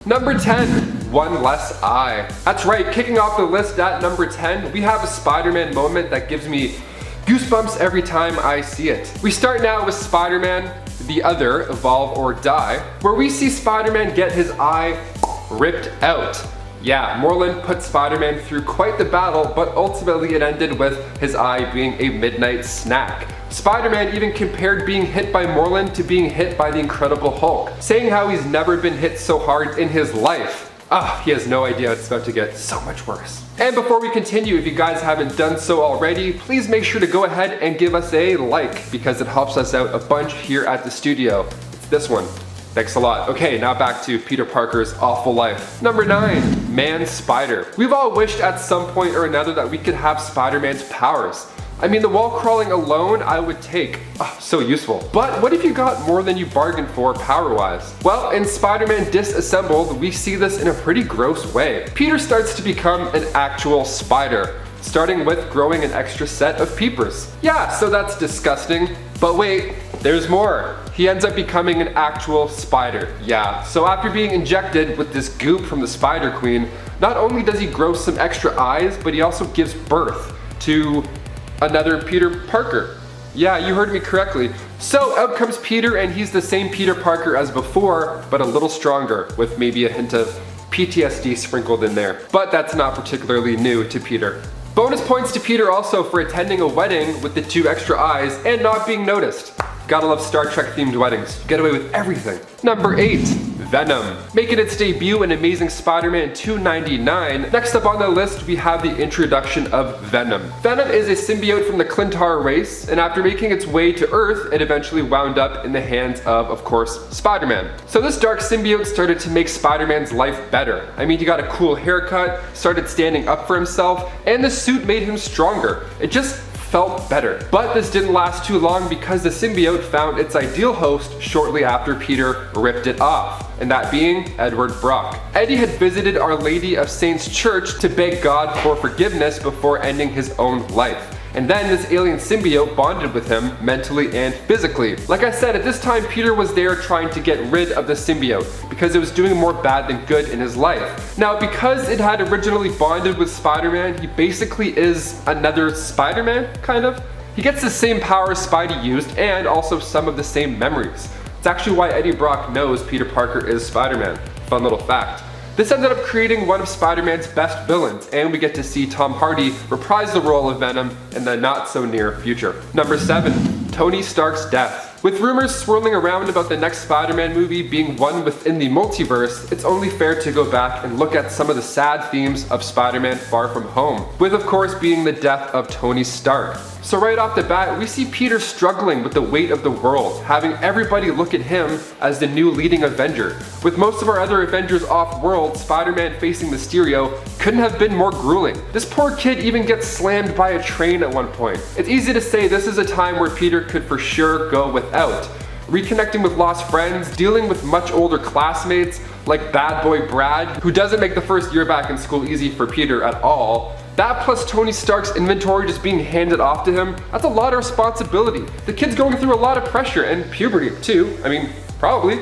Number 10, one less eye. That's right, kicking off the list at number 10, we have a Spider-Man moment that gives me goosebumps every time I see it. We start now with Spider-Man, the Other, Evolve or Die, where we see Spider-Man get his eye ripped out. Yeah, Morlun put Spider-Man through quite the battle, but ultimately it ended with his eye being a midnight snack. Spider-Man even compared being hit by Morlun to being hit by the Incredible Hulk, saying how he's never been hit so hard in his life. He has no idea it's about to get so much worse. And before we continue, if you guys haven't done so already, please make sure to go ahead and give us a like, because it helps us out a bunch here at the studio. It's this one. Thanks a lot. Okay, now back to Peter Parker's awful life. Number 9, Man Spider. We've all wished at some point or another that we could have Spider-Man's powers. I mean, the wall crawling alone I would take. So useful. But what if you got more than you bargained for power-wise? Well, in Spider-Man Disassembled, we see this in a pretty gross way. Peter starts to become an actual spider, starting with growing an extra set of peepers. Yeah, so that's disgusting. But wait, there's more. He ends up becoming an actual spider. Yeah, so after being injected with this goop from the Spider Queen, not only does he grow some extra eyes, but he also gives birth to another Peter Parker. Yeah, you heard me correctly. So out comes Peter, and he's the same Peter Parker as before, but a little stronger, with maybe a hint of PTSD sprinkled in there. But that's not particularly new to Peter. Bonus points to Peter also for attending a wedding with the 2 extra eyes and not being noticed. Gotta love Star Trek themed weddings. Get away with everything. Number 8, Venom. Making its debut in Amazing Spider-Man 299. Next up on the list, we have the introduction of Venom. Venom is a symbiote from the Clintar race, and after making its way to Earth, it eventually wound up in the hands of course, Spider-Man. So this dark symbiote started to make Spider-Man's life better. I mean, he got a cool haircut, started standing up for himself, and the suit made him stronger. It just felt better. But this didn't last too long because the symbiote found its ideal host shortly after Peter ripped it off, and that being Edward Brock. Eddie had visited Our Lady of Saints Church to beg God for forgiveness before ending his own life. And then this alien symbiote bonded with him mentally and physically. Like I said, at this time Peter was there trying to get rid of the symbiote because it was doing more bad than good in his life. Now, because it had originally bonded with Spider-Man, he basically is another Spider-Man, kind of. He gets the same powers Spidey used and also some of the same memories. It's actually why Eddie Brock knows Peter Parker is Spider-Man. Fun little fact. This ended up creating one of Spider-Man's best villains, and we get to see Tom Hardy reprise the role of Venom in the not so near future. Number 7, Tony Stark's death. With rumors swirling around about the next Spider-Man movie being one within the multiverse, it's only fair to go back and look at some of the sad themes of Spider-Man Far From Home, with of course being the death of Tony Stark. So right off the bat, we see Peter struggling with the weight of the world, having everybody look at him as the new leading Avenger. With most of our other Avengers off-world, Spider-Man facing Mysterio couldn't have been more grueling. This poor kid even gets slammed by a train at one point. It's easy to say this is a time where Peter could for sure go without. Reconnecting with lost friends, dealing with much older classmates like bad boy Brad, who doesn't make the first year back in school easy for Peter at all. That plus Tony Stark's inventory just being handed off to him, that's a lot of responsibility. The kid's going through a lot of pressure, and puberty too. I mean, probably.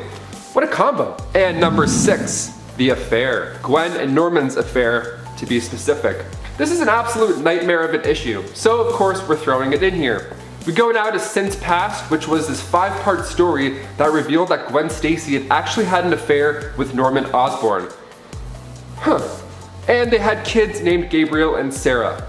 What a combo. And number 6, the affair. Gwen and Norman's affair, to be specific. This is an absolute nightmare of an issue, so of course we're throwing it in here. We go now to Since Past, which was this 5-part story that revealed that Gwen Stacy had actually had an affair with Norman Osborn. And they had kids named Gabriel and Sarah.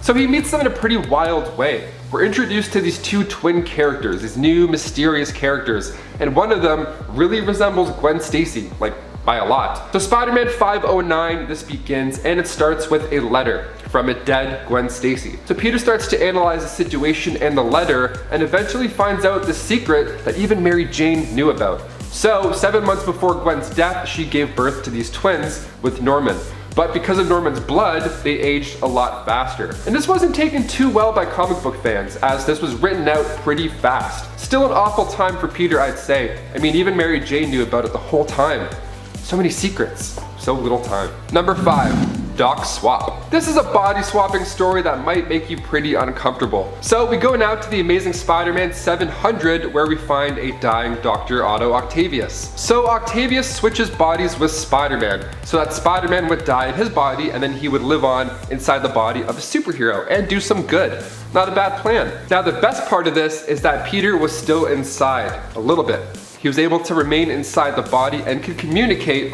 So he meets them in a pretty wild way. We're introduced to these 2 twin characters, these new mysterious characters, and one of them really resembles Gwen Stacy, like by a lot. So Spider-Man 509, this begins, and it starts with a letter from a dead Gwen Stacy. So Peter starts to analyze the situation and the letter, and eventually finds out the secret that even Mary Jane knew about. So 7 months before Gwen's death, she gave birth to these twins with Norman. But because of Norman's blood, they aged a lot faster. And this wasn't taken too well by comic book fans, as this was written out pretty fast. Still an awful time for Peter, I'd say. I mean, even Mary Jane knew about it the whole time. So many secrets, so little time. Number 5, Doc Swap. This is a body swapping story that might make you pretty uncomfortable. So we go now to the Amazing Spider-Man 700, where we find a dying Dr. Otto Octavius. So Octavius switches bodies with Spider-Man, so that Spider-Man would die in his body and then he would live on inside the body of a superhero and do some good. Not a bad plan. Now the best part of this is that Peter was still inside, a little bit. He was able to remain inside the body and could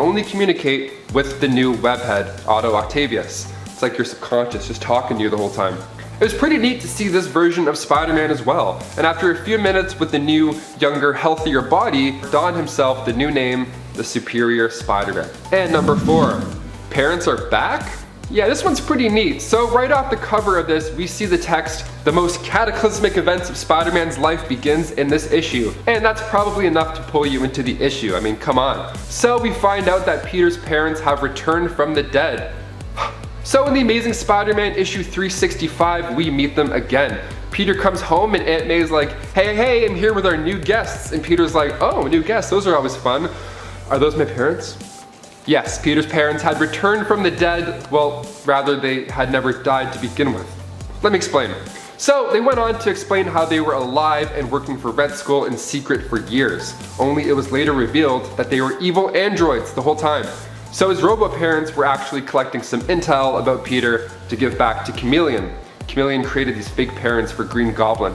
only communicate with the new webhead, Otto Octavius. It's like your subconscious just talking to you the whole time. It was pretty neat to see this version of Spider-Man as well, and after a few minutes with the new, younger, healthier body, donned himself the new name, the Superior Spider-Man. And number 4, parents are back? Yeah, this one's pretty neat. So right off the cover of this, we see the text, "The most cataclysmic events of Spider-Man's life begins in this issue." And that's probably enough to pull you into the issue. I mean, come on. So we find out that Peter's parents have returned from the dead. So in the Amazing Spider-Man issue 365, we meet them again. Peter comes home and Aunt May's like, hey, I'm here with our new guests. And Peter's like, oh, new guests, those are always fun. Are those my parents? Yes, Peter's parents had returned from the dead. Well, rather they had never died to begin with. Let me explain. So they went on to explain how they were alive and working for Red Skull in secret for years. Only it was later revealed that they were evil androids the whole time. So his robo-parents were actually collecting some intel about Peter to give back to Chameleon. Chameleon created these fake parents for Green Goblin.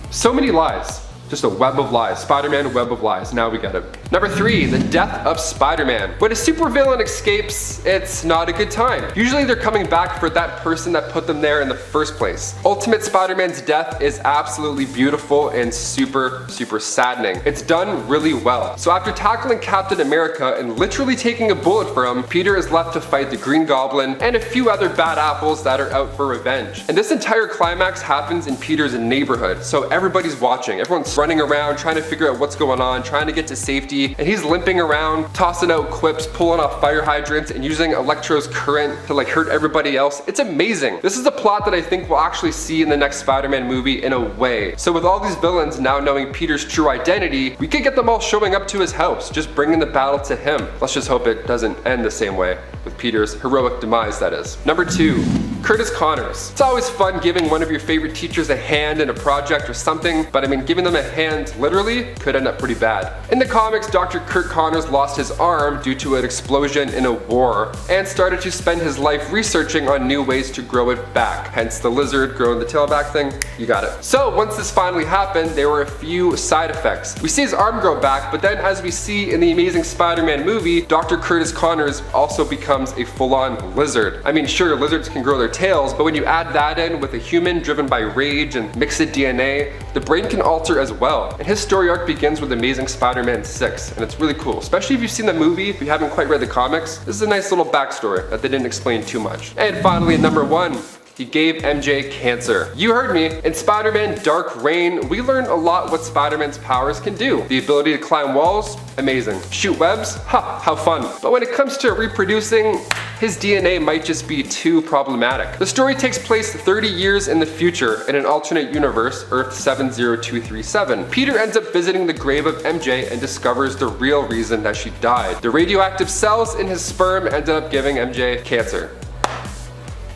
So many lies. Just a web of lies. Spider-Man, web of lies. Now we get it. Number 3, the death of Spider-Man. When a supervillain escapes, it's not a good time. Usually they're coming back for that person that put them there in the first place. Ultimate Spider-Man's death is absolutely beautiful and super saddening. It's done really well. So after tackling Captain America and literally taking a bullet for him, Peter is left to fight the Green Goblin and a few other bad apples that are out for revenge. And this entire climax happens in Peter's neighborhood. So everybody's watching. Everyone's running around, trying to figure out what's going on, trying to get to safety, and he's limping around, tossing out quips, pulling off fire hydrants, and using Electro's current to like hurt everybody else. It's amazing. This is a plot that I think we'll actually see in the next Spider-Man movie in a way. So with all these villains now knowing Peter's true identity, we could get them all showing up to his house, just bringing the battle to him. Let's just hope it doesn't end the same way, with Peter's heroic demise, that is. Number 2, Curtis Connors. It's always fun giving one of your favorite teachers a hand in a project or something, but I mean, giving them a hand literally could end up pretty bad. In the comics, Dr. Curt Connors lost his arm due to an explosion in a war and started to spend his life researching on new ways to grow it back. Hence the lizard growing the tail back thing. You got it. So once this finally happened, there were a few side effects. We see his arm grow back, but then as we see in the Amazing Spider-Man movie, Dr. Curtis Connors also becomes a full-on lizard. I mean, sure, lizards can grow their tails, but when you add that in with a human driven by rage and mix it DNA, the brain can alter as well. And his story arc begins with Amazing Spider-Man 6, and it's really cool. Especially if you've seen the movie, if you haven't quite read the comics, this is a nice little backstory that they didn't explain too much. And finally, number 1, he gave MJ cancer. You heard me. In Spider-Man Dark Reign, we learn a lot what Spider-Man's powers can do. The ability to climb walls, amazing. Shoot webs, ha, how fun. But when it comes to reproducing, his DNA might just be too problematic. The story takes place 30 years in the future in an alternate universe, Earth 70237. Peter ends up visiting the grave of MJ and discovers the real reason that she died. The radioactive cells in his sperm ended up giving MJ cancer.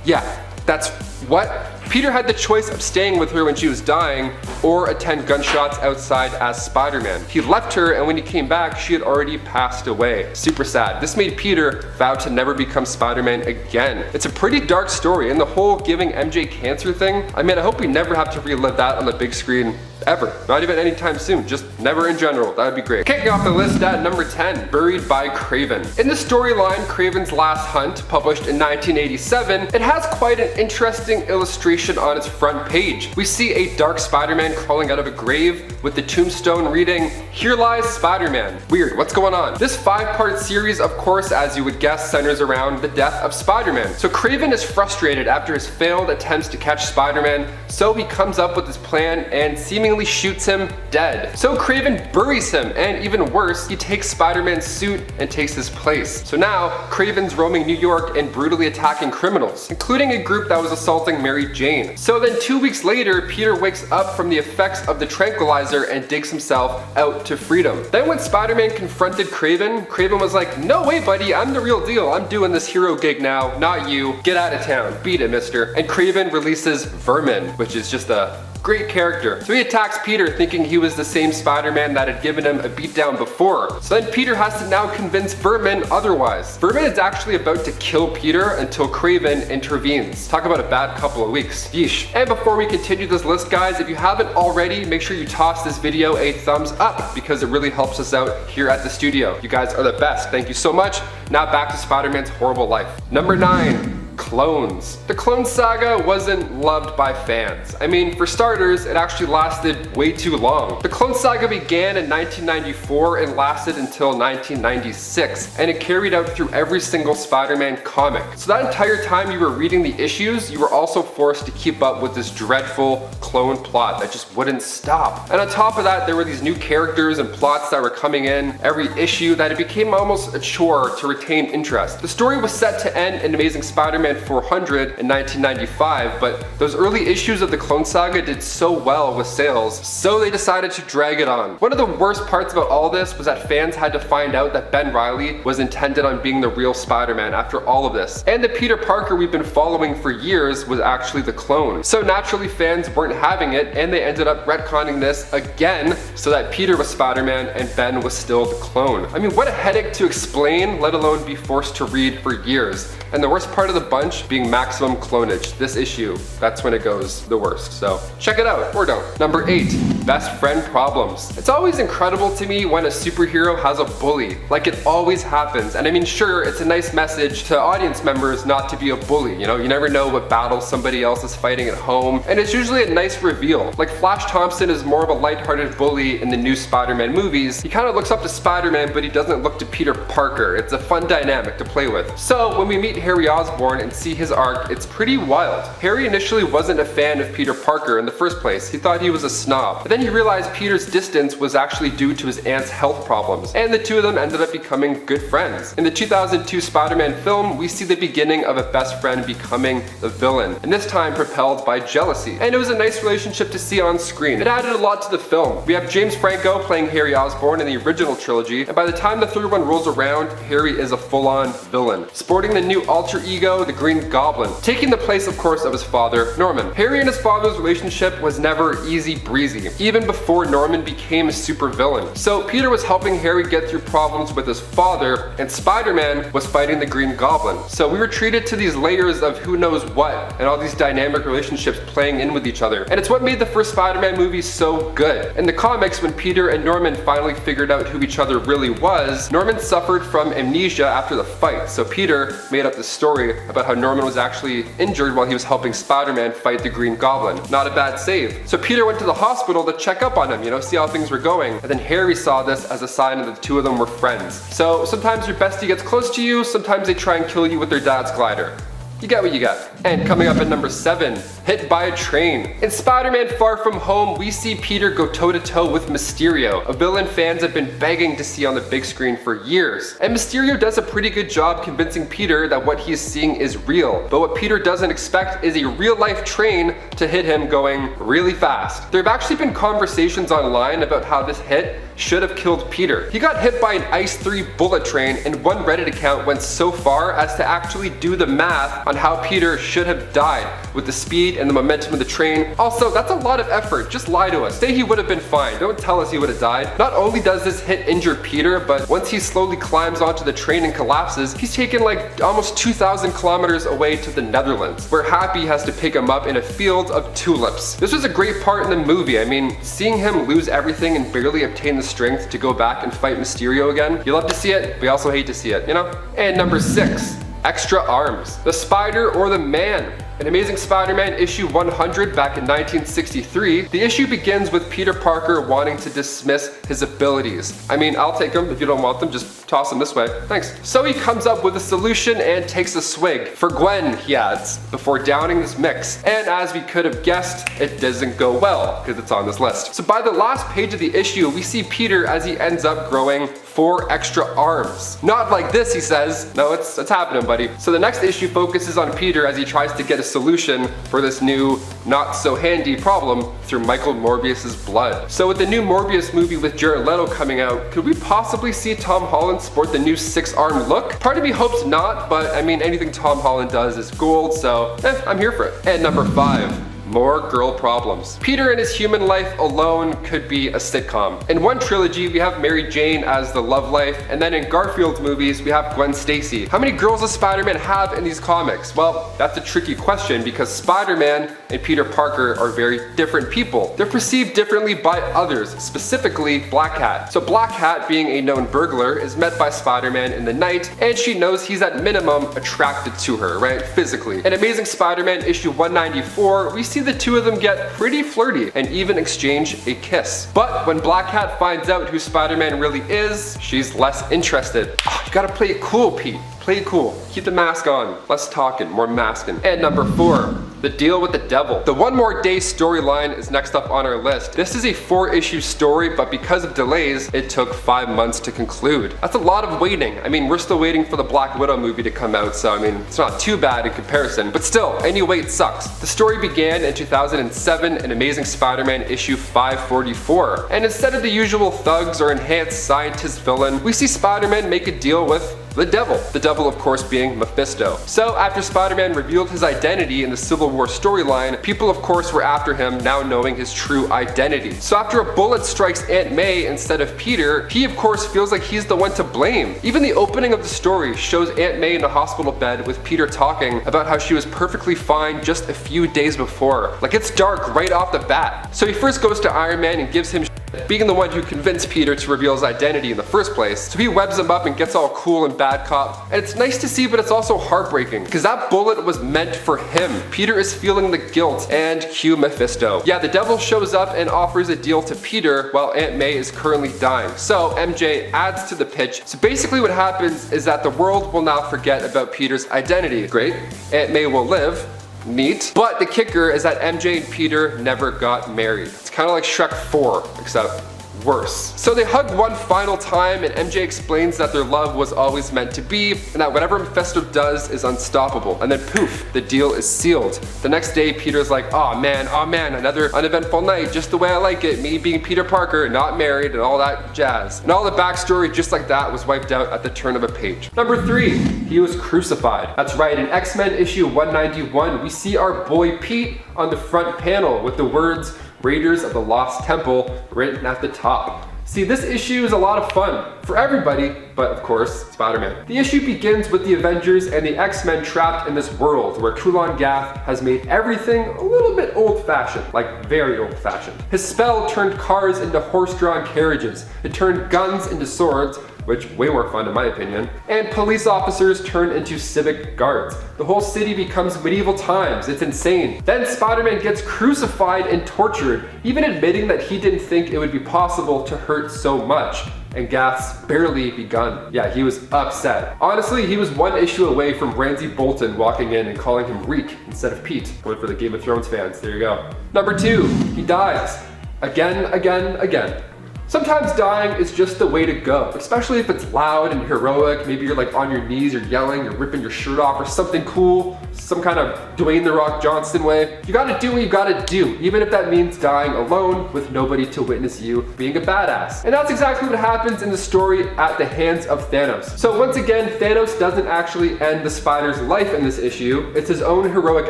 Yeah. That's what? Peter had the choice of staying with her when she was dying or attend gunshots outside as Spider-Man. He left her, and when he came back, she had already passed away. Super sad. This made Peter vow to never become Spider-Man again. It's a pretty dark story, and the whole giving MJ cancer thing, I mean, I hope we never have to relive that on the big screen ever. Not even anytime soon, just never in general. That would be great. Kicking off the list at number 10, Buried by Craven. In the storyline, Craven's Last Hunt, published in 1987, it has quite an interesting illustration on its front page. We see a dark Spider-Man crawling out of a grave with the tombstone reading, "Here lies Spider-Man." Weird, what's going on? This 5-part series, of course, as you would guess, centers around the death of Spider-Man. So Craven is frustrated after his failed attempts to catch Spider-Man, so he comes up with this plan and seemingly shoots him dead. So Craven buries him, and even worse, he takes Spider-Man's suit and takes his place. So now, Craven's roaming New York and brutally attacking criminals, including a group that was assaulting Mary Jane. insane. So then 2 weeks later, Peter wakes up from the effects of the tranquilizer and digs himself out to freedom. Then when Spider-Man confronted Craven, Craven was like, no way buddy, I'm the real deal. I'm doing this hero gig now, not you. Get out of town. Beat it, mister. And Craven releases Vermin, which is just a great character. So he attacks Peter thinking he was the same Spider-Man that had given him a beatdown before. So then Peter has to now convince Vermin otherwise. Vermin is actually about to kill Peter until Craven intervenes. Talk about a bad couple of weeks. Yeesh. And before we continue this list, guys, if you haven't already, make sure you toss this video a thumbs up because it really helps us out here at the studio. You guys are the best. Thank you so much. Now back to Spider-Man's horrible life. Number 9. Clones. The Clone Saga wasn't loved by fans. I mean, for starters, it actually lasted way too long. The Clone Saga began in 1994 and lasted until 1996, and it carried out through every single Spider-Man comic. So that entire time you were reading the issues, you were also forced to keep up with this dreadful clone plot that just wouldn't stop. And on top of that, there were these new characters and plots that were coming in every issue that it became almost a chore to retain interest. The story was set to end in Amazing Spider-Man 400 in 1995, but those early issues of the Clone Saga did so well with sales, so they decided to drag it on. One of the worst parts about all this was that fans had to find out that Ben Reilly was intended on being the real Spider-Man after all of this, and the Peter Parker we've been following for years was actually the clone. So naturally fans weren't having it, and they ended up retconning this again so that Peter was Spider-Man and Ben was still the clone. I mean, what a headache to explain, let alone be forced to read for years. And the worst part of the bunch being maximum clonage. This issue, that's when it goes the worst. So check it out, or don't. Number 8, best friend problems. It's always incredible to me when a superhero has a bully. Like it always happens. And I mean, sure, it's a nice message to audience members not to be a bully. You know, you never know what battle somebody else is fighting at home. And it's usually a nice reveal. Like Flash Thompson is more of a lighthearted bully in the new Spider-Man movies. He kind of looks up to Spider-Man, but he doesn't look to Peter Parker. It's a fun dynamic to play with. So when we meet Harry Osborn and see his arc, it's pretty wild. Harry initially wasn't a fan of Peter Parker in the first place. He thought he was a snob. But then he realized Peter's distance was actually due to his aunt's health problems, and the two of them ended up becoming good friends. In the 2002 Spider-Man film, we see the beginning of a best friend becoming the villain, and this time propelled by jealousy. And it was a nice relationship to see on screen. It added a lot to the film. We have James Franco playing Harry Osborn in the original trilogy, and by the time the third one rolls around, Harry is a full-on villain, sporting the new alter ego, the Green Goblin, taking the place, of course, of his father, Norman. Harry and his father's relationship was never easy breezy, even before Norman became a supervillain. So Peter was helping Harry get through problems with his father, and Spider-Man was fighting the Green Goblin. So we were treated to these layers of who knows what, and all these dynamic relationships playing in with each other. And it's what made the first Spider-Man movie so good. In the comics, when Peter and Norman finally figured out who each other really was, Norman suffered from amnesia after the fight. So Peter made up this story about how Norman was actually injured while he was helping Spider-Man fight the Green Goblin. Not a bad save. So Peter went to the hospital to check up on him, you know, see how things were going. And then Harry saw this as a sign that the two of them were friends. So sometimes your bestie gets close to you, sometimes they try and kill you with their dad's glider. You get what you got. And coming up at number 7, hit by a train. In Spider-Man Far From Home, we see Peter go toe-to-toe with Mysterio, a villain fans have been begging to see on the big screen for years. And Mysterio does a pretty good job convincing Peter that what he's seeing is real. But what Peter doesn't expect is a real-life train to hit him going really fast. There have actually been conversations online about how this hit should have killed Peter. He got hit by an Ice 3 bullet train, and one Reddit account went so far as to actually do the math on how Peter should have died with the speed and the momentum of the train. Also, that's a lot of effort. Just lie to us. Say he would have been fine. Don't tell us he would have died. Not only does this hit injure Peter, but once he slowly climbs onto the train and collapses, he's taken like almost 2,000 kilometers away to the Netherlands, where Happy has to pick him up in a field of tulips. This was a great part in the movie. I mean, seeing him lose everything and barely obtain the strength to go back and fight Mysterio again, you love to see it, but you also hate to see it, you know? And number 6, extra arms. The Spider or the Man. In Amazing Spider-Man issue 100 back in 1963, the issue begins with Peter Parker wanting to dismiss his abilities. I mean, I'll take them. If you don't want them, just toss him this way. Thanks. So he comes up with a solution and takes a swig. For Gwen, he adds, before downing this mix. And as we could have guessed, it doesn't go well, because it's on this list. So by the last page of the issue, we see Peter as he ends up growing 4 extra arms. Not like this, he says. No, it's happening, buddy. So the next issue focuses on Peter as he tries to get a solution for this new, not so handy problem through Michael Morbius's blood. So with the new Morbius movie with Jared Leto coming out, could we possibly see Tom Holland sport the new 6-arm look? Part of me hopes not, but I mean, anything Tom Holland does is gold, so I'm here for it. And number 5. More girl problems. Peter in his human life alone could be a sitcom. In one trilogy, we have Mary Jane as the love life, and then in Garfield's movies, we have Gwen Stacy. How many girls does Spider-Man have in these comics? Well, that's a tricky question because Spider-Man and Peter Parker are very different people. They're perceived differently by others, specifically Black Hat. So Black Hat, being a known burglar, is met by Spider-Man in the night, and she knows he's at minimum attracted to her, right? Physically. In Amazing Spider-Man issue 194, we see the two of them get pretty flirty and even exchange a kiss. But when Black Hat finds out who Spider-Man really is, she's less interested. You gotta play it cool, Pete. Play it cool. Keep the mask on. Less talking, more masking. And number 4, the deal with the devil. The One More Day storyline is next up on our list. This is a 4-issue story, but because of delays, it took 5 months to conclude. That's a lot of waiting. I mean, we're still waiting for the Black Widow movie to come out, so I mean, it's not too bad in comparison, but still, any wait sucks. The story began in 2007 in Amazing Spider-Man issue 544, and instead of the usual thugs or enhanced scientist villain, we see Spider-Man make a deal with the devil. The devil, of course, being Mephisto. So after Spider-Man revealed his identity in the Civil War storyline, people of course were after him, now knowing his true identity. So after a bullet strikes Aunt May instead of Peter, he of course feels like he's the one to blame. Even the opening of the story shows Aunt May in a hospital bed with Peter talking about how she was perfectly fine just a few days before. Like, it's dark right off the bat. So he first goes to Iron Man and gives him being the one who convinced Peter to reveal his identity in the first place. So he webs him up and gets all cool and bad cop. And it's nice to see, but it's also heartbreaking because that bullet was meant for him. Peter is feeling the guilt, and cue Mephisto. Yeah, the devil shows up and offers a deal to Peter while Aunt May is currently dying. So MJ adds to the pitch. So basically what happens is that the world will now forget about Peter's identity. Great. Aunt May will live. Neat. But the kicker is that MJ and Peter never got married. It's kind of like Shrek 4, except worse. So they hug one final time, and MJ explains that their love was always meant to be, and that whatever Mephisto does is unstoppable. And then poof, the deal is sealed. The next day, Peter's like, oh man, another uneventful night, just the way I like it, me being Peter Parker, not married, and all that jazz. And all the backstory just like that was wiped out at the turn of a page. Number 3, he was crucified. That's right, in X-Men issue 191, we see our boy Pete on the front panel with the words, Raiders of the Lost Temple, written at the top. See, this issue is a lot of fun for everybody, but of course, Spider-Man. The issue begins with the Avengers and the X-Men trapped in this world where Kulan Gath has made everything a little bit old-fashioned, like very old-fashioned. His spell turned cars into horse-drawn carriages. It turned guns into swords, which way more fun in my opinion, and police officers turn into civic guards. The whole city becomes medieval times. It's insane. Then Spider-Man gets crucified and tortured, even admitting that he didn't think it would be possible to hurt so much. And Gath's barely begun. Yeah, he was upset. Honestly, he was one issue away from Ramsay Bolton walking in and calling him Reek instead of Pete. Going for the Game of Thrones fans, there you go. Number 2, he dies. Again. Sometimes dying is just the way to go, especially if it's loud and heroic. Maybe you're like on your knees, you're yelling, you're ripping your shirt off or something cool, some kind of Dwayne "The Rock" Johnson way. You gotta do what you gotta do, even if that means dying alone with nobody to witness you being a badass. And that's exactly what happens in the story at the hands of Thanos. So once again, Thanos doesn't actually end the Spider's life in this issue. It's his own heroic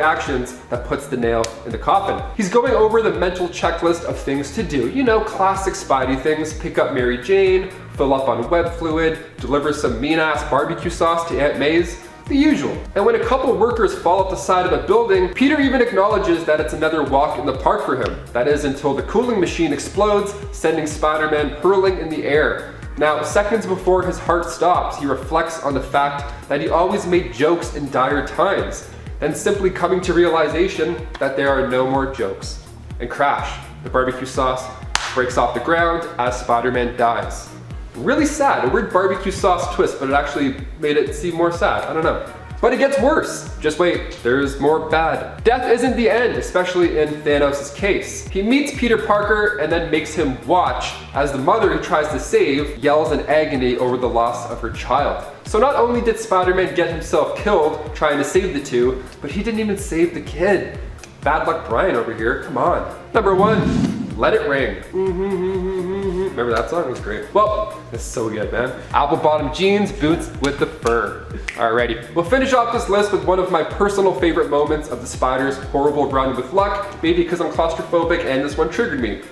actions that puts the nail in the coffin. He's going over the mental checklist of things to do. You know, classic Spidey things. Pick up Mary Jane, fill up on web fluid, deliver some mean-ass barbecue sauce to Aunt May's, the usual. And when a couple workers fall off the side of a building, Peter even acknowledges that it's another walk in the park for him. That is until the cooling machine explodes, sending Spider-Man hurling in the air. Now, seconds before his heart stops, he reflects on the fact that he always made jokes in dire times, then simply coming to realization that there are no more jokes. And crash, the barbecue sauce breaks off the ground as Spider-Man dies. Really sad, a weird barbecue sauce twist, but it actually made it seem more sad, I don't know. But it gets worse. Just wait, there's more bad. Death isn't the end, especially in Thanos' case. He meets Peter Parker and then makes him watch as the mother he tries to save yells in agony over the loss of her child. So not only did Spider-Man get himself killed trying to save the two, but he didn't even save the kid. Bad luck Brian over here, come on. Number 1, Let It Ring. Remember that song? It was great. Well, it's so good, man. Apple bottom jeans, boots with the fur. Alrighty, we'll finish off this list with one of my personal favorite moments of the Spider's horrible run with luck, maybe because I'm claustrophobic and this one triggered me.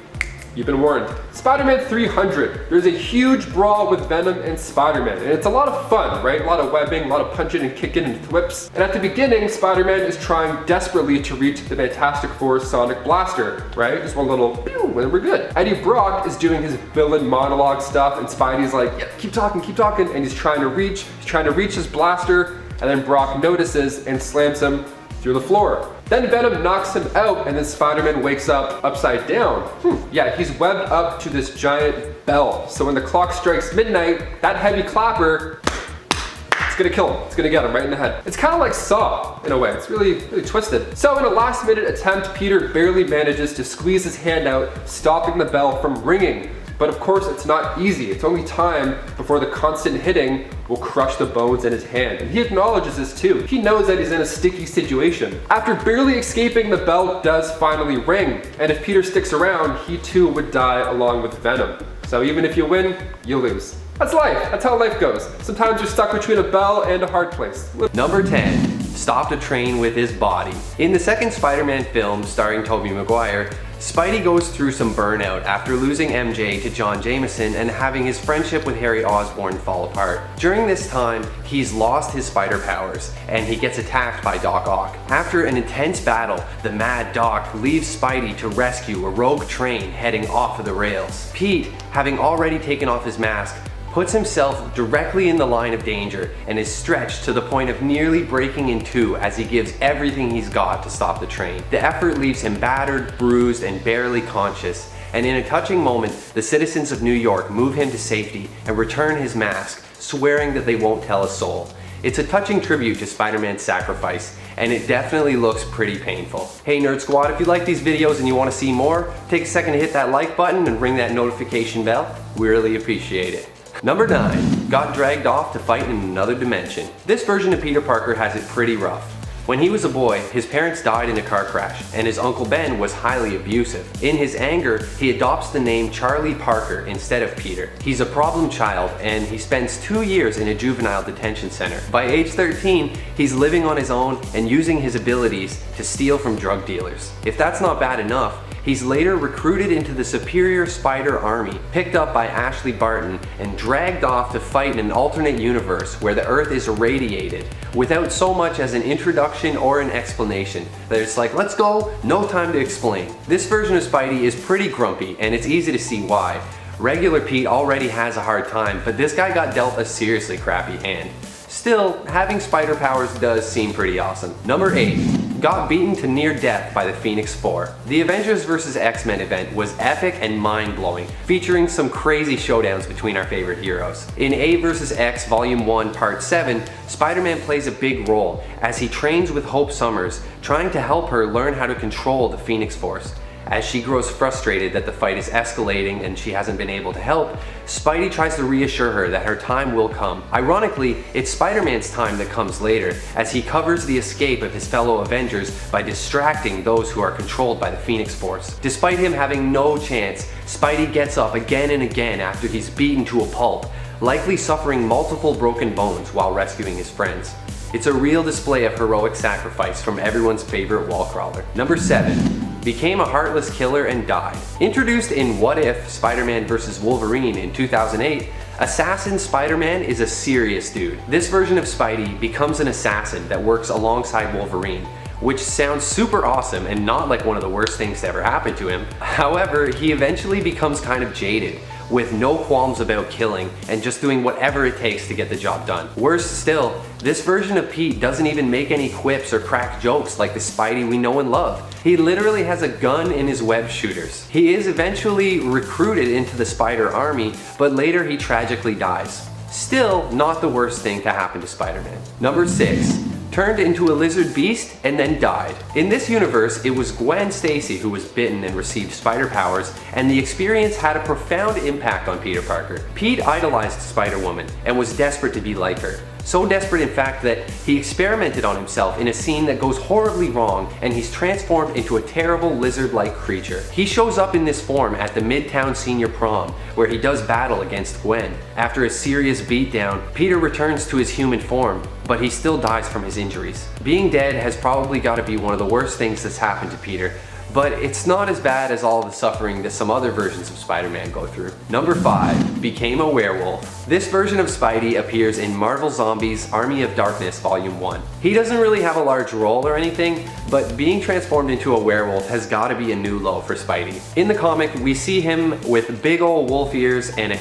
You've been warned. Spider-Man 300. There's a huge brawl with Venom and Spider-Man, and it's a lot of fun, right? A lot of webbing, a lot of punching and kicking and thwips. And at the beginning, Spider-Man is trying desperately to reach the Fantastic Four's Sonic Blaster, right? Just one little pew, and then we're good. Eddie Brock is doing his villain monologue stuff, and Spidey's like, yeah, keep talking, and he's trying to reach his blaster, and then Brock notices and slams him through the floor. Then Venom knocks him out, and then Spider-Man wakes up upside down. Yeah, he's webbed up to this giant bell. So when the clock strikes midnight, that heavy clapper, it's gonna kill him. It's gonna get him right in the head. It's kind of like Saw, in a way. It's really twisted. So in a last-minute attempt, Peter barely manages to squeeze his hand out, stopping the bell from ringing. But of course, it's not easy. It's only time before the constant hitting will crush the bones in his hand. And he acknowledges this too. He knows that he's in a sticky situation. After barely escaping, the bell does finally ring. And if Peter sticks around, he too would die along with Venom. So even if you win, you lose. That's life. That's how life goes. Sometimes you're stuck between a bell and a hard place. Number 10. Stopped a train with his body. In the second Spider-Man film starring Tobey Maguire, Spidey goes through some burnout after losing MJ to John Jameson and having his friendship with Harry Osborn fall apart. During this time, he's lost his spider powers and he gets attacked by Doc Ock. After an intense battle, the Mad Doc leaves Spidey to rescue a rogue train heading off of the rails. Pete, having already taken off his mask, puts himself directly in the line of danger and is stretched to the point of nearly breaking in two as he gives everything he's got to stop the train. The effort leaves him battered, bruised, and barely conscious, and in a touching moment, the citizens of New York move him to safety and return his mask, swearing that they won't tell a soul. It's a touching tribute to Spider-Man's sacrifice, and it definitely looks pretty painful. Hey Nerd Squad, if you like these videos and you want to see more, take a second to hit that like button and ring that notification bell. We really appreciate it. Number 9. Got dragged off to fight in another dimension. This version of Peter Parker has it pretty rough. When he was a boy, his parents died in a car crash, and his Uncle Ben was highly abusive. In his anger, he adopts the name Charlie Parker instead of Peter. He's a problem child, and he spends 2 years in a juvenile detention center. By age 13, he's living on his own and using his abilities to steal from drug dealers. If that's not bad enough, he's later recruited into the Superior Spider Army, picked up by Ashley Barton, and dragged off to fight in an alternate universe where the Earth is irradiated, without so much as an introduction or an explanation. That it's like, let's go, no time to explain. This version of Spidey is pretty grumpy, and it's easy to see why. Regular Pete already has a hard time, but this guy got dealt a seriously crappy hand. Still, having spider powers does seem pretty awesome. Number 8. Got beaten to near death by the Phoenix Four. The Avengers vs. X-Men event was epic and mind-blowing, featuring some crazy showdowns between our favorite heroes. In A vs. X Volume 1 Part 7, Spider-Man plays a big role as he trains with Hope Summers, trying to help her learn how to control the Phoenix Force. As she grows frustrated that the fight is escalating and she hasn't been able to help, Spidey tries to reassure her that her time will come. Ironically, it's Spider-Man's time that comes later, as he covers the escape of his fellow Avengers by distracting those who are controlled by the Phoenix Force. Despite him having no chance, Spidey gets up again and again after he's beaten to a pulp, likely suffering multiple broken bones while rescuing his friends. It's a real display of heroic sacrifice from everyone's favorite wall crawler. Number 7. Became a heartless killer and died. Introduced in What If Spider-Man vs. Wolverine in 2008, Assassin Spider-Man is a serious dude. This version of Spidey becomes an assassin that works alongside Wolverine, which sounds super awesome and not like one of the worst things to ever happen to him. However, he eventually becomes kind of jaded, with no qualms about killing and just doing whatever it takes to get the job done. Worse still, this version of Pete doesn't even make any quips or crack jokes like the Spidey we know and love. He literally has a gun in his web shooters. He is eventually recruited into the Spider Army, but later he tragically dies. Still, not the worst thing to happen to Spider-Man. Number 6. Turned into a lizard beast and then died. In this universe, it was Gwen Stacy who was bitten and received spider powers, and the experience had a profound impact on Peter Parker. Pete idolized Spider-Woman and was desperate to be like her. So desperate in fact that he experimented on himself in a scene that goes horribly wrong, and he's transformed into a terrible lizard-like creature. He shows up in this form at the Midtown Senior Prom, where he does battle against Gwen. After a serious beatdown, Peter returns to his human form, but he still dies from his injuries. Being dead has probably got to be one of the worst things that's happened to Peter, but it's not as bad as all the suffering that some other versions of Spider-Man go through. Number 5. Became a werewolf. This version of Spidey appears in Marvel Zombies Army of Darkness Volume 1. He doesn't really have a large role or anything, but being transformed into a werewolf has got to be a new low for Spidey. In the comic, we see him with big old wolf ears and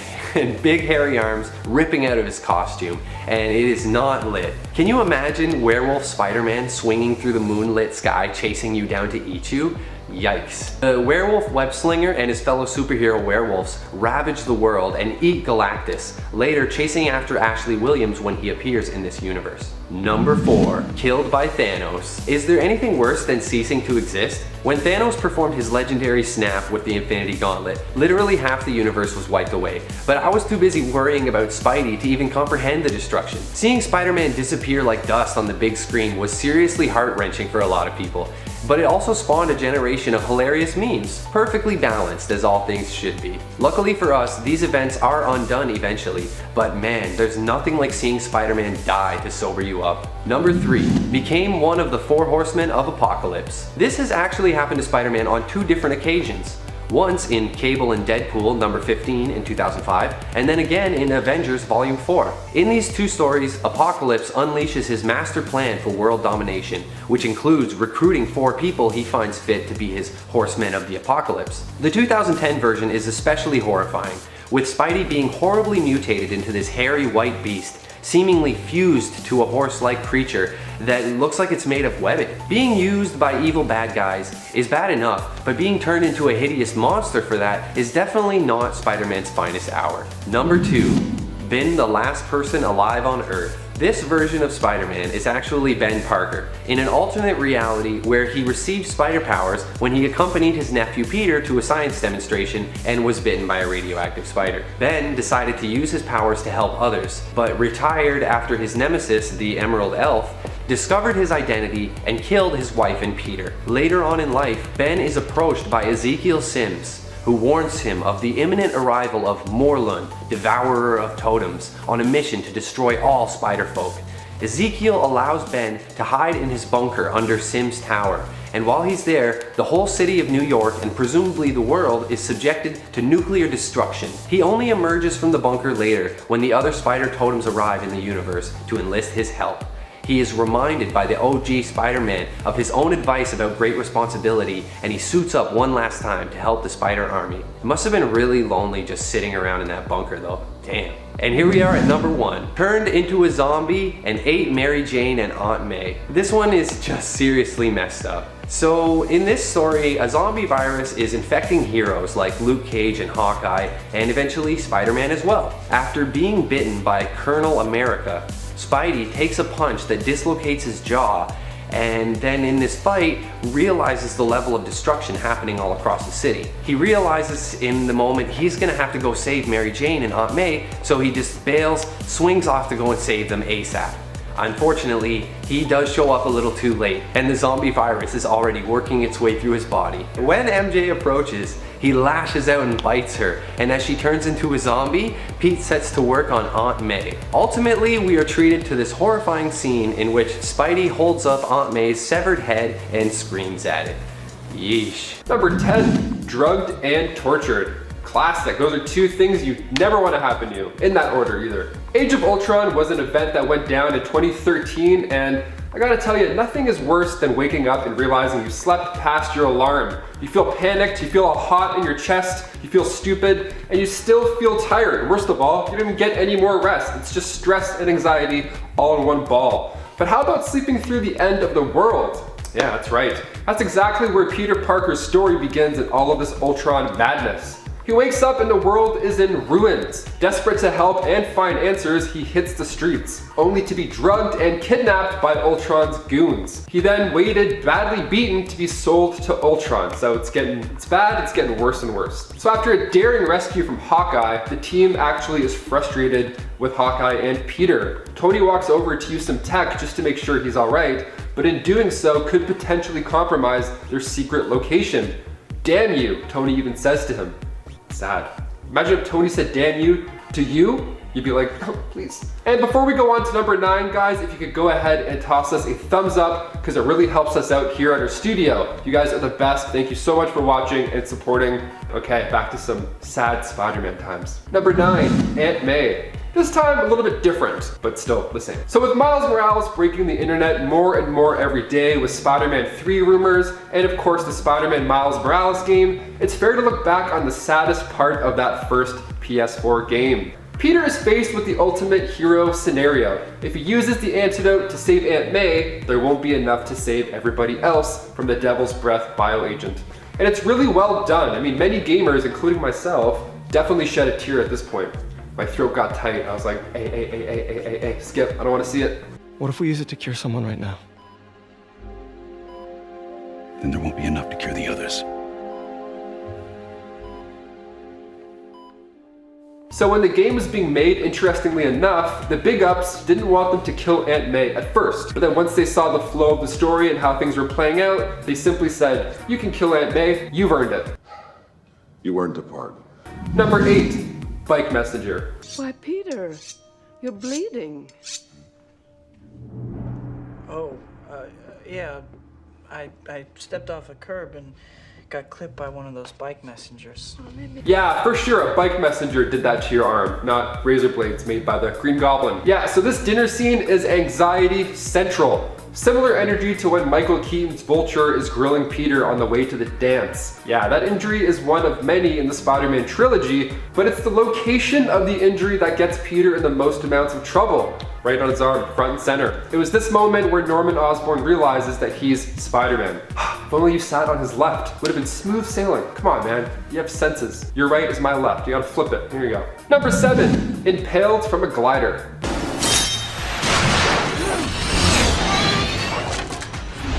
big hairy arms ripping out of his costume, and it is not lit. Can you imagine werewolf Spider-Man swinging through the moonlit sky chasing you down to eat you? Yikes. The werewolf web-slinger and his fellow superhero werewolves ravage the world and eat Galactus, later chasing after Ashley Williams when he appears in this universe. Number 4. Killed by Thanos. Is there anything worse than ceasing to exist? When Thanos performed his legendary snap with the Infinity Gauntlet, literally half the universe was wiped away, but I was too busy worrying about Spidey to even comprehend the destruction. Seeing Spider-Man disappear like dust on the big screen was seriously heart-wrenching for a lot of people, but it also spawned a generation of hilarious memes, perfectly balanced as all things should be. Luckily for us, these events are undone eventually, but man, there's nothing like seeing Spider-Man die to sober you up. Number 3. Became one of the 4 Horsemen of Apocalypse. This has actually happened to Spider-Man on 2 different occasions. Once in Cable and Deadpool number 15 in 2005, and then again in Avengers Volume 4. In these 2 stories, Apocalypse unleashes his master plan for world domination, which includes recruiting 4 people he finds fit to be his Horsemen of the Apocalypse. The 2010 version is especially horrifying, with Spidey being horribly mutated into this hairy white beast, seemingly fused to a horse-like creature that looks like it's made of webbing. Being used by evil bad guys is bad enough, but being turned into a hideous monster for that is definitely not Spider-Man's finest hour. Number 2. Been the last person alive on Earth. This version of Spider-Man is actually Ben Parker, in an alternate reality where he received spider powers when he accompanied his nephew Peter to a science demonstration and was bitten by a radioactive spider. Ben decided to use his powers to help others, but retired after his nemesis, the Emerald Elf, discovered his identity and killed his wife and Peter. Later on in life, Ben is approached by Ezekiel Sims, who warns him of the imminent arrival of Morlun, devourer of totems, on a mission to destroy all spider-folk. Ezekiel allows Ben to hide in his bunker under Sims' tower, and while he's there, the whole city of New York and presumably the world is subjected to nuclear destruction. He only emerges from the bunker later when the other spider totems arrive in the universe to enlist his help. He is reminded by the OG Spider-Man of his own advice about great responsibility, and he suits up one last time to help the Spider Army. It must have been really lonely just sitting around in that bunker though. Damn. And here we are at number 1. Turned into a zombie and ate Mary Jane and Aunt May. This one is just seriously messed up. So in this story, a zombie virus is infecting heroes like Luke Cage and Hawkeye, and eventually Spider-Man as well. After being bitten by Colonel America, Spidey takes a punch that dislocates his jaw, and then in this fight realizes the level of destruction happening all across the city. He realizes in the moment he's gonna have to go save Mary Jane and Aunt May, so he just bails, swings off to go and save them ASAP. Unfortunately, he does show up a little too late, and the zombie virus is already working its way through his body. When MJ approaches, he lashes out and bites her, and as she turns into a zombie, Pete sets to work on Aunt May. Ultimately, we are treated to this horrifying scene in which Spidey holds up Aunt May's severed head and screams at it. Yeesh. Number 10. Drugged and tortured. Classic. Those are 2 things you never want to happen to you, in that order either. Age of Ultron was an event that went down in 2013, and I gotta tell you, nothing is worse than waking up and realizing you slept past your alarm. You feel panicked, you feel all hot in your chest, you feel stupid, and you still feel tired. Worst of all, you don't even get any more rest. It's just stress and anxiety all in one ball. But how about sleeping through the end of the world? Yeah, that's right. That's exactly where Peter Parker's story begins in all of this Ultron madness. He wakes up and the world is in ruins. Desperate to help and find answers, he hits the streets, only to be drugged and kidnapped by Ultron's goons. He then waited, badly beaten, to be sold to Ultron. So it's bad, it's getting worse and worse. So after a daring rescue from Hawkeye, the team actually is frustrated with Hawkeye and Peter. Tony walks over to use some tech just to make sure he's alright, but in doing so could potentially compromise their secret location. Damn you, Tony even says to him. Sad. Imagine if Tony said damn you to you, you'd be like, oh, please. And before we go on to number 9, guys, if you could go ahead and toss us a thumbs up, because it really helps us out here at our studio. You guys are the best. Thank you so much for watching and supporting. Okay, back to some sad Spider-Man times. Number 9, Aunt May. This time a little bit different, but still the same. So with Miles Morales breaking the internet more and more every day with Spider-Man 3 rumors, and of course the Spider-Man Miles Morales game, it's fair to look back on the saddest part of that first PS4 game. Peter is faced with the ultimate hero scenario. If he uses the antidote to save Aunt May, there won't be enough to save everybody else from the Devil's Breath bioagent. And it's really well done. I mean, many gamers, including myself, definitely shed a tear at this point. My throat got tight. I was like, hey, skip, I don't want to see it. What if we use it to cure someone right now? Then there won't be enough to cure the others. So when the game was being made, interestingly enough, the big ups didn't want them to kill Aunt May at first. But then once they saw the flow of the story and how things were playing out, they simply said, you can kill Aunt May, you've earned it. You earned a pardon. Number 8, Bike Messenger. Why, Peter, you're bleeding. Oh, yeah. I stepped off a curb and got clipped by one of those bike messengers. Yeah, for sure, a bike messenger did that to your arm, not razor blades made by the Green Goblin. Yeah, so this dinner scene is anxiety central. Similar energy to when Michael Keaton's Vulture is grilling Peter on the way to the dance. Yeah, that injury is one of many in the Spider-Man trilogy, but it's the location of the injury that gets Peter in the most amounts of trouble. Right on his arm, front and center. It was this moment where Norman Osborn realizes that he's Spider-Man. If only you sat on his left, would have been smooth sailing. Come on, man, you have senses. Your right is my left, you gotta flip it, here you go. Number 7, Impaled from a glider.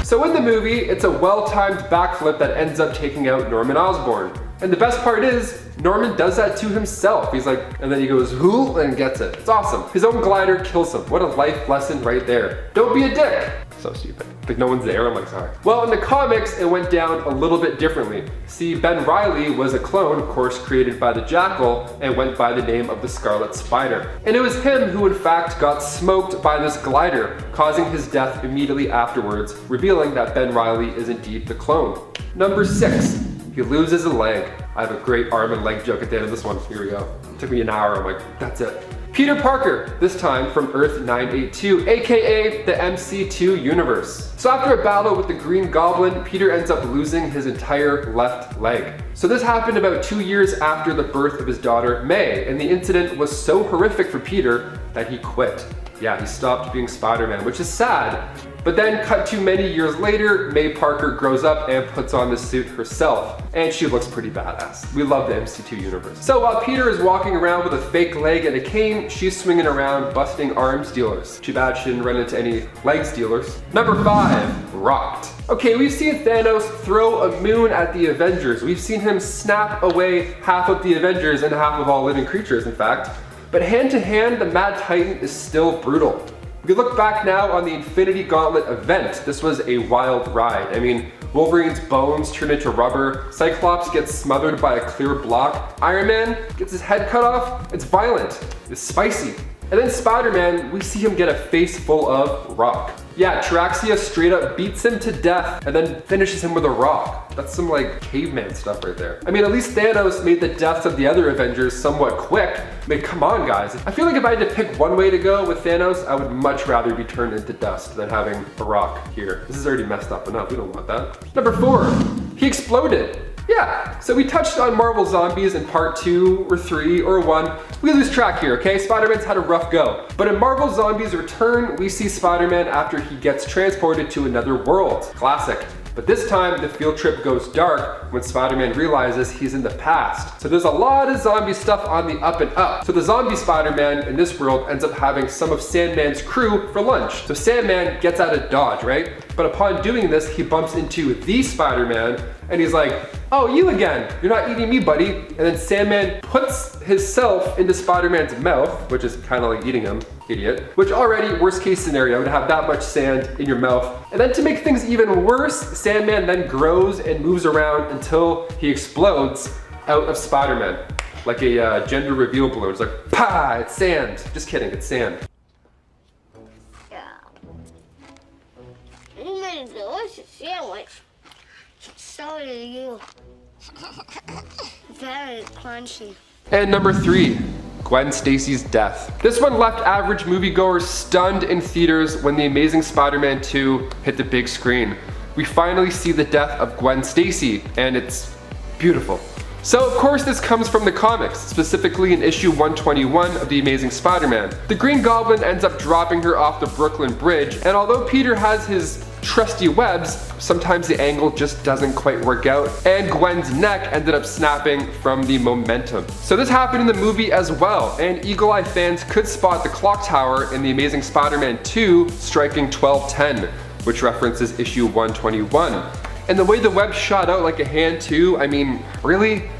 So in the movie, it's a well-timed backflip that ends up taking out Norman Osborn. And the best part is, Norman does that to himself. He's like, and then he goes, whoo, and gets it. It's awesome. His own glider kills him. What a life lesson right there. Don't be a dick. So stupid. Like no one's there, I'm like, sorry. Well, in the comics, it went down a little bit differently. See, Ben Reilly was a clone, of course, created by the Jackal, and went by the name of the Scarlet Spider. And it was him who in fact got smoked by this glider, causing his death immediately afterwards, revealing that Ben Reilly is indeed the clone. Number 6, he loses a leg. I have a great arm and leg joke at the end of this one. Here we go. It took me an hour, I'm like, that's it. Peter Parker, this time from Earth 982, aka the MC2 universe. So after a battle with the Green Goblin, Peter ends up losing his entire left leg. So this happened about 2 years after the birth of his daughter, May, and the incident was so horrific for Peter that he quit. Yeah, he stopped being Spider-Man, which is sad. But then cut to many years later, May Parker grows up and puts on the suit herself. And she looks pretty badass. We love the MC2 universe. So while Peter is walking around with a fake leg and a cane, she's swinging around busting arms dealers. Too bad she didn't run into any legs dealers. Number 5, Rocked. Okay, we've seen Thanos throw a moon at the Avengers. We've seen him snap away half of the Avengers and half of all living creatures, in fact. But hand to hand, the Mad Titan is still brutal. We look back now on the Infinity Gauntlet event. This was a wild ride. I mean, Wolverine's bones turn into rubber, Cyclops gets smothered by a clear block, Iron Man gets his head cut off. It's violent, it's spicy. And then Spider-Man, we see him get a face full of rock. Yeah, Traxia straight up beats him to death and then finishes him with a rock. That's some like caveman stuff right there. I mean, at least Thanos made the deaths of the other Avengers somewhat quick. I mean, come on guys. I feel like if I had to pick one way to go with Thanos, I would much rather be turned into dust than having a rock here. This is already messed up enough, we don't want that. Number 4, he exploded. Yeah, so we touched on Marvel Zombies in part 2 or 3 or 1. We lose track here, okay? Spider-Man's had a rough go. But in Marvel Zombies Return, we see Spider-Man after he gets transported to another world. Classic. But this time, the field trip goes dark when Spider-Man realizes he's in the past. So there's a lot of zombie stuff on the up and up. So the zombie Spider-Man in this world ends up having some of Sandman's crew for lunch. So Sandman gets out of Dodge, right? But upon doing this, he bumps into the Spider-Man and he's like, oh, you again, you're not eating me, buddy. And then Sandman puts himself into Spider-Man's mouth, which is kind of like eating him, idiot. Which already, worst case scenario, to have that much sand in your mouth. And then to make things even worse, Sandman then grows and moves around until he explodes out of Spider-Man. Like a gender reveal balloon. It's like, pah, it's sand. Just kidding, it's sand. Yeah. You made a delicious sandwich. So did you. Very crunchy. And number 3, Gwen Stacy's death. This one left average moviegoers stunned in theaters when The Amazing Spider-Man 2 hit the big screen. We finally see the death of Gwen Stacy, and it's beautiful. So of course this comes from the comics, specifically in issue 121 of The Amazing Spider-Man. The Green Goblin ends up dropping her off the Brooklyn Bridge, and although Peter has his trusty webs, sometimes the angle just doesn't quite work out, and Gwen's neck ended up snapping from the momentum. So this happened in the movie as well, and Eagle Eye fans could spot the clock tower in The Amazing Spider-Man 2 striking 12:10, which references issue 121. And the way the web shot out like a hand too, I mean, really?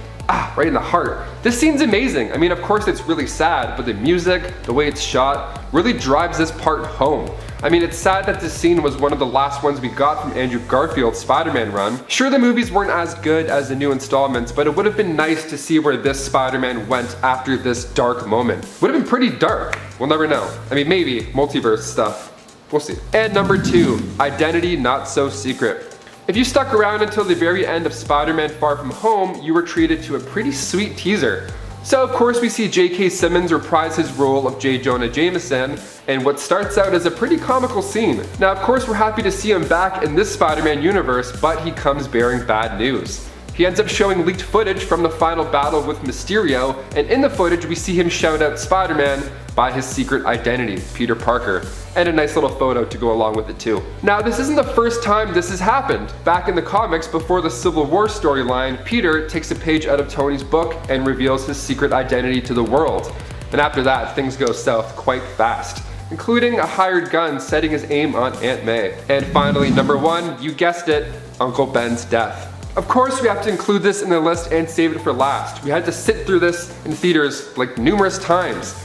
Right in the heart. This scene's amazing. I mean, of course it's really sad, but the music, the way it's shot, really drives this part home. I mean, it's sad that this scene was one of the last ones we got from Andrew Garfield's Spider-Man run. Sure, the movies weren't as good as the new installments, but it would have been nice to see where this Spider-Man went after this dark moment. Would have been pretty dark. We'll never know. I mean, maybe multiverse stuff. We'll see. And number 2, identity not so secret. If you stuck around until the very end of Spider-Man Far From Home, you were treated to a pretty sweet teaser. So of course we see J.K. Simmons reprise his role of J. Jonah Jameson in what starts out as a pretty comical scene. Now of course we're happy to see him back in this Spider-Man universe, but he comes bearing bad news. He ends up showing leaked footage from the final battle with Mysterio, and in the footage we see him shout out Spider-Man by his secret identity, Peter Parker, and a nice little photo to go along with it too. Now this isn't the first time this has happened. Back in the comics before the Civil War storyline, Peter takes a page out of Tony's book and reveals his secret identity to the world. And after that, things go south quite fast, including a hired gun setting his aim on Aunt May. And finally, number 1, you guessed it, Uncle Ben's death. Of course we have to include this in the list and save it for last. We had to sit through this in theaters like numerous times.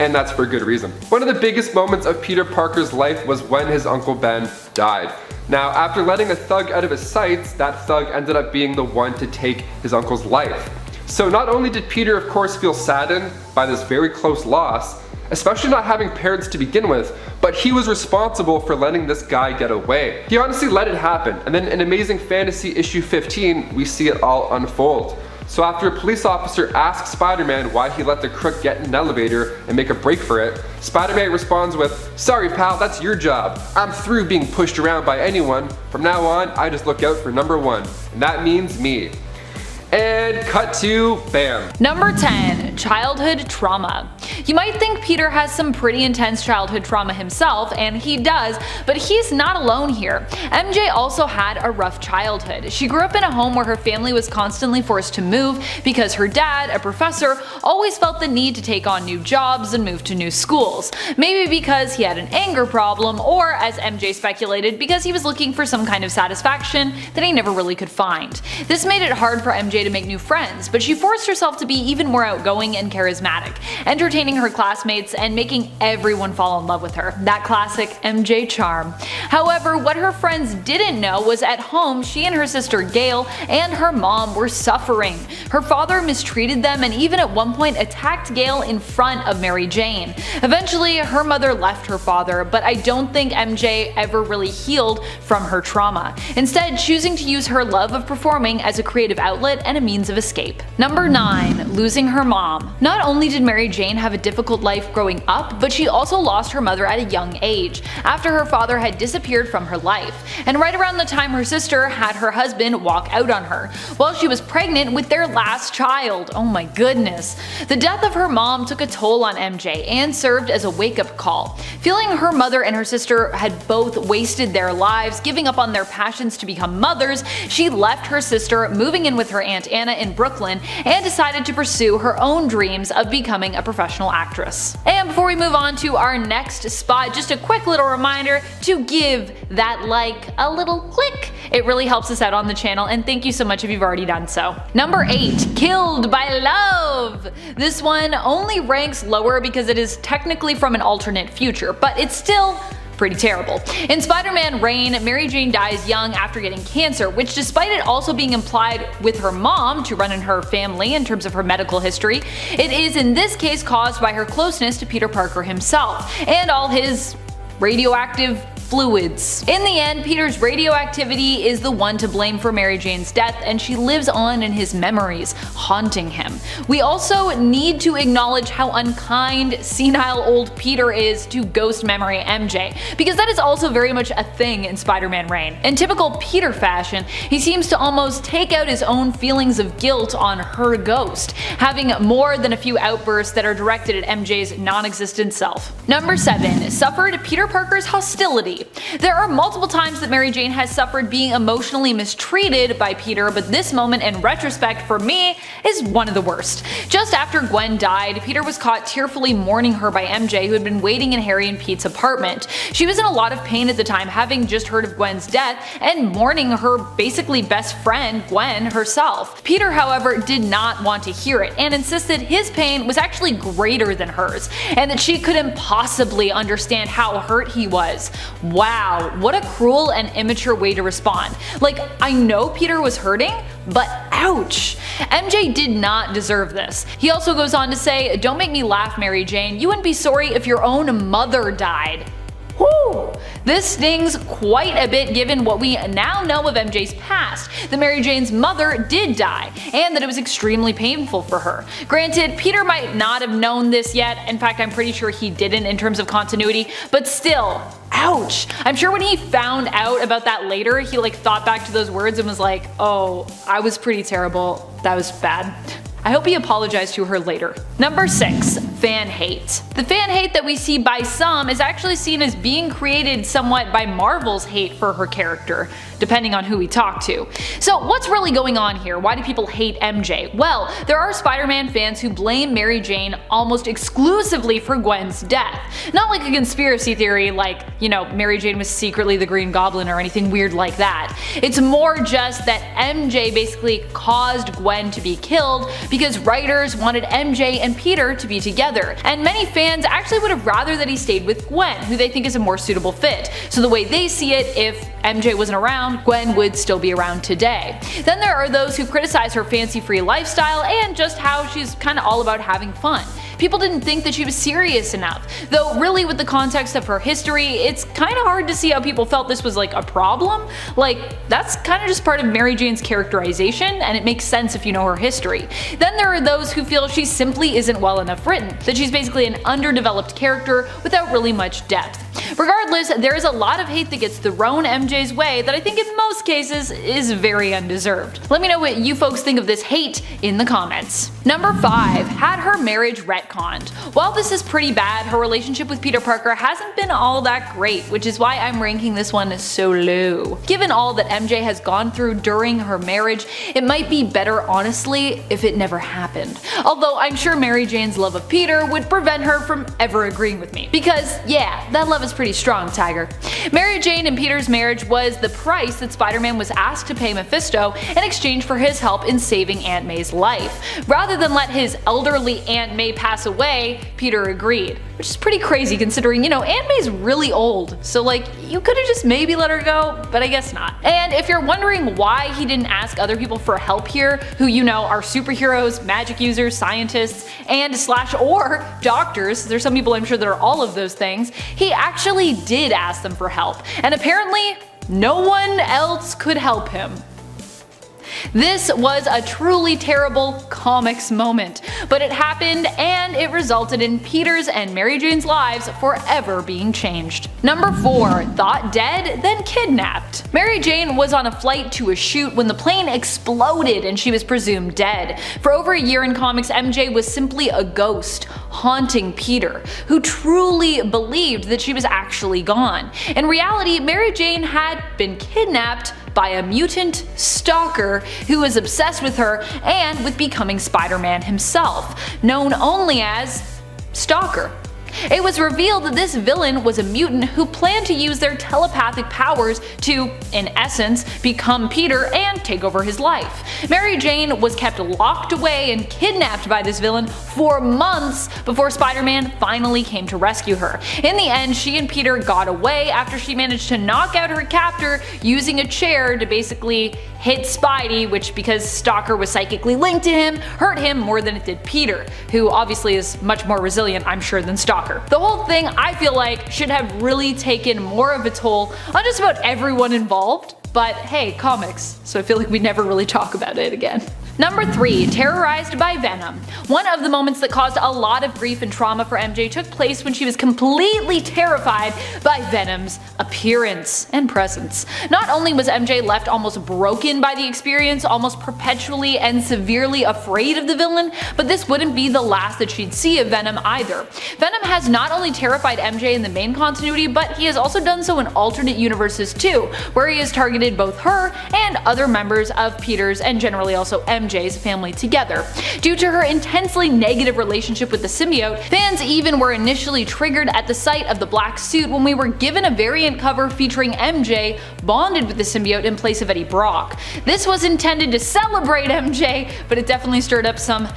And that's for good reason. One of the biggest moments of Peter Parker's life was when his Uncle Ben died. Now, after letting a thug out of his sights, that thug ended up being the one to take his uncle's life. So not only did Peter, of course, feel saddened by this very close loss, especially not having parents to begin with, but he was responsible for letting this guy get away. He honestly let it happen, and then in Amazing Fantasy issue 15, we see it all unfold. So after a police officer asks Spider-Man why he let the crook get in an elevator and make a break for it, Spider-Man responds with, "Sorry pal, that's your job. I'm through being pushed around by anyone. From now on, I just look out for number 1, and that means me." And cut to bam. Number 10, childhood trauma. You might think Peter has some pretty intense childhood trauma himself, and he does, but he's not alone here. MJ also had a rough childhood. She grew up in a home where her family was constantly forced to move because her dad, a professor, always felt the need to take on new jobs and move to new schools. Maybe because he had an anger problem, or as MJ speculated, because he was looking for some kind of satisfaction that he never really could find. This made it hard for MJ to make new friends, but she forced herself to be even more outgoing and charismatic, entertaining her classmates and making everyone fall in love with her. That classic MJ charm. However, what her friends didn't know was at home she and her sister Gail and her mom were suffering. Her father mistreated them and even at one point attacked Gail in front of Mary Jane. Eventually, her mother left her father, but I don't think MJ ever really healed from her trauma, instead choosing to use her love of performing as a creative outlet and a means of escape. Number 9. Losing her mom. Not only did Mary Jane have a difficult life growing up, but she also lost her mother at a young age, after her father had disappeared from her life, and right around the time her sister had her husband walk out on her, while she was pregnant with their last child. Oh my goodness. The death of her mom took a toll on MJ and served as a wake-up call. Feeling her mother and her sister had both wasted their lives, giving up on their passions to become mothers, she left her sister, moving in with her Aunt Anna in Brooklyn, and decided to pursue her own dreams of becoming a professional actress. And before we move on to our next spot, just a quick little reminder to give that like a little click. It really helps us out on the channel, and thank you so much if you've already done so. Number 8. Killed by Love. This one only ranks lower because it is technically from an alternate future, but it's still pretty terrible. In Spider-Man Reign, Mary Jane dies young after getting cancer, which despite it also being implied with her mom to run in her family in terms of her medical history, it is in this case caused by her closeness to Peter Parker himself and all his radioactive fluids. In the end, Peter's radioactivity is the one to blame for Mary Jane's death, and she lives on in his memories, haunting him. We also need to acknowledge how unkind, senile old Peter is to ghost memory MJ, because that is also very much a thing in Spider-Man Reign. In typical Peter fashion, he seems to almost take out his own feelings of guilt on her ghost, having more than a few outbursts that are directed at MJ's non-existent self. Number 7. Suffered Peter Parker's hostility. There are multiple times that Mary Jane has suffered being emotionally mistreated by Peter, but this moment in retrospect for me is one of the worst. Just after Gwen died, Peter was caught tearfully mourning her by MJ, who had been waiting in Harry and Pete's apartment. She was in a lot of pain at the time, having just heard of Gwen's death and mourning her basically best friend, Gwen, herself. Peter, however, did not want to hear it and insisted his pain was actually greater than hers, and that she couldn't possibly understand how hurt he was. Wow, what a cruel and immature way to respond. Like, I know Peter was hurting, but ouch. MJ did not deserve this. He also goes on to say, "Don't make me laugh, Mary Jane. You wouldn't be sorry if your own mother died." Whew. This stings quite a bit given what we now know of MJ's past, that Mary Jane's mother did die, and that it was extremely painful for her. Granted, Peter might not have known this yet, in fact I'm pretty sure he didn't in terms of continuity, but still, ouch. I'm sure when he found out about that later, he thought back to those words and was like, oh, I was pretty terrible, that was bad. I hope he apologized to her later. Number 6. Fan hate. The fan hate that we see by some is actually seen as being created somewhat by Marvel's hate for her character, depending on who we talk to. So what's really going on here? Why do people hate MJ? Well, there are Spider-Man fans who blame Mary Jane almost exclusively for Gwen's death. Not like a conspiracy theory like, Mary Jane was secretly the Green Goblin or anything weird like that. It's more just that MJ basically caused Gwen to be killed because writers wanted MJ and Peter to be together, and many fans actually would have rather that he stayed with Gwen, who they think is a more suitable fit. So the way they see it, if MJ wasn't around, Gwen would still be around today. Then there are those who criticize her fancy-free lifestyle and just how she's kinda all about having fun. People didn't think that she was serious enough, though really with the context of her history, it's kinda hard to see how people felt this was a problem. That's kinda just part of Mary Jane's characterization, and it makes sense if you know her history. Then there are those who feel she simply isn't well enough written, that she's basically an underdeveloped character without really much depth. Regardless, there is a lot of hate that gets thrown MJ's way that I think in most cases is very undeserved. Let me know what you folks think of this hate in the comments. Number 5. Had her marriage retconned. While this is pretty bad, her relationship with Peter Parker hasn't been all that great, which is why I'm ranking this one so low. Given all that MJ has gone through during her marriage, it might be better honestly if it never happened. Although I'm sure Mary Jane's love of Peter would prevent her from ever agreeing with me. Because yeah, that love is pretty strong, Tiger. Mary Jane and Peter's marriage was the price that Spider-Man was asked to pay Mephisto in exchange for his help in saving Aunt May's life. Rather than let his elderly Aunt May pass away, Peter agreed. Which is pretty crazy considering, Aunt May's really old, so you could've just maybe let her go, but I guess not. And if you're wondering why he didn't ask other people for help here, who are superheroes, magic users, scientists, and or doctors, there's some people I'm sure that are all of those things, he actually did ask them for help, and apparently no one else could help him. This was a truly terrible comics moment, but it happened and it resulted in Peter's and Mary Jane's lives forever being changed. Number 4. Thought dead, then kidnapped. Mary Jane was on a flight to a shoot when the plane exploded and she was presumed dead. For over a year in comics, MJ was simply a ghost, haunting Peter, who truly believed that she was actually gone. In reality, Mary Jane had been kidnapped by a mutant stalker who was obsessed with her and with becoming Spider-Man himself, known only as Stalker. It was revealed that this villain was a mutant who planned to use their telepathic powers to, in essence, become Peter and take over his life. Mary Jane was kept locked away and kidnapped by this villain for months before Spider-Man finally came to rescue her. In the end, she and Peter got away after she managed to knock out her captor using a chair to basically hit Spidey, which, because Stalker was psychically linked to him, hurt him more than it did Peter, who obviously is much more resilient, I'm sure, than Stalker. The whole thing, I feel like, should have really taken more of a toll on just about everyone involved, but hey, comics, so I feel like we never really talk about it again. Number 3. Terrorized by Venom. One of the moments that caused a lot of grief and trauma for MJ took place when she was completely terrified by Venom's appearance and presence. Not only was MJ left almost broken by the experience, almost perpetually and severely afraid of the villain, but this wouldn't be the last that she'd see of Venom either. Venom has not only terrified MJ in the main continuity, but he has also done so in alternate universes too, where he has targeted both her and other members of Peter's and generally also MJ's family together. Due to her intensely negative relationship with the symbiote, fans even were initially triggered at the sight of the black suit when we were given a variant cover featuring MJ bonded with the symbiote in place of Eddie Brock. This was intended to celebrate MJ, but it definitely stirred up some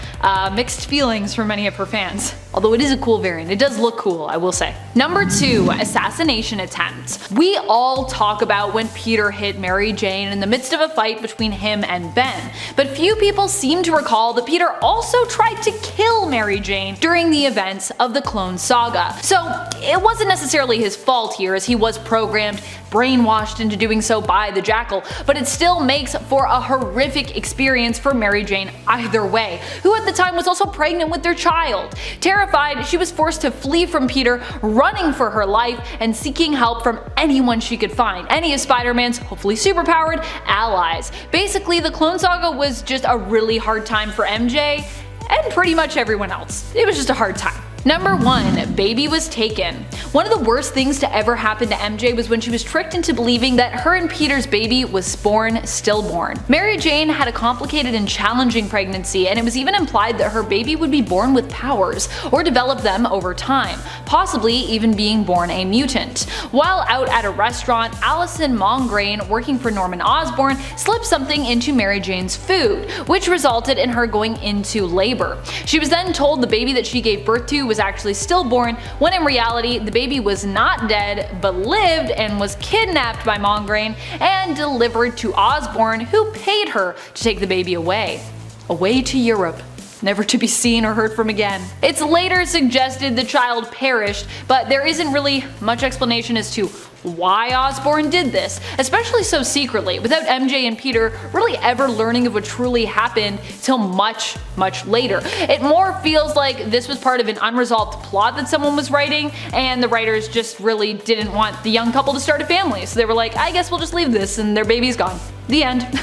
mixed feelings for many of her fans. Although it is a cool variant, it does look cool, I will say. Number 2. Assassination Attempt. We all talk about when Peter hit Mary Jane in the midst of a fight between him and Ben, but few people seem to recall that Peter also tried to kill Mary Jane during the events of the Clone Saga. So it wasn't necessarily his fault here, as he was programmed, brainwashed into doing so by the Jackal, but it still makes for a horrific experience for Mary Jane either way, who at the time was also pregnant with their child. Terrified, she was forced to flee from Peter, running for her life and seeking help from anyone she could find, any of Spider-Man's hopefully superpowered allies. Basically, the Clone Saga was just a really hard time for MJ and pretty much everyone else. It was just a hard time. Number 1. Baby was taken. One of the worst things to ever happen to MJ was when she was tricked into believing that her and Peter's baby was born stillborn. Mary Jane had a complicated and challenging pregnancy, and it was even implied that her baby would be born with powers, or develop them over time, possibly even being born a mutant. While out at a restaurant, Allison Mongrain, working for Norman Osborn, slipped something into Mary Jane's food, which resulted in her going into labor. She was then told the baby that she gave birth to was actually stillborn, when in reality the baby was not dead but lived and was kidnapped by Mongrain and delivered to Osborn, who paid her to take the baby away to Europe, never to be seen or heard from again. It's later suggested the child perished, but there isn't really much explanation as to why Osborn did this, especially so secretly, without MJ and Peter really ever learning of what truly happened till much later. It more feels like this was part of an unresolved plot that someone was writing, and the writers just really didn't want the young couple to start a family, so they were like, I guess we'll just leave this, and their baby's gone. The end.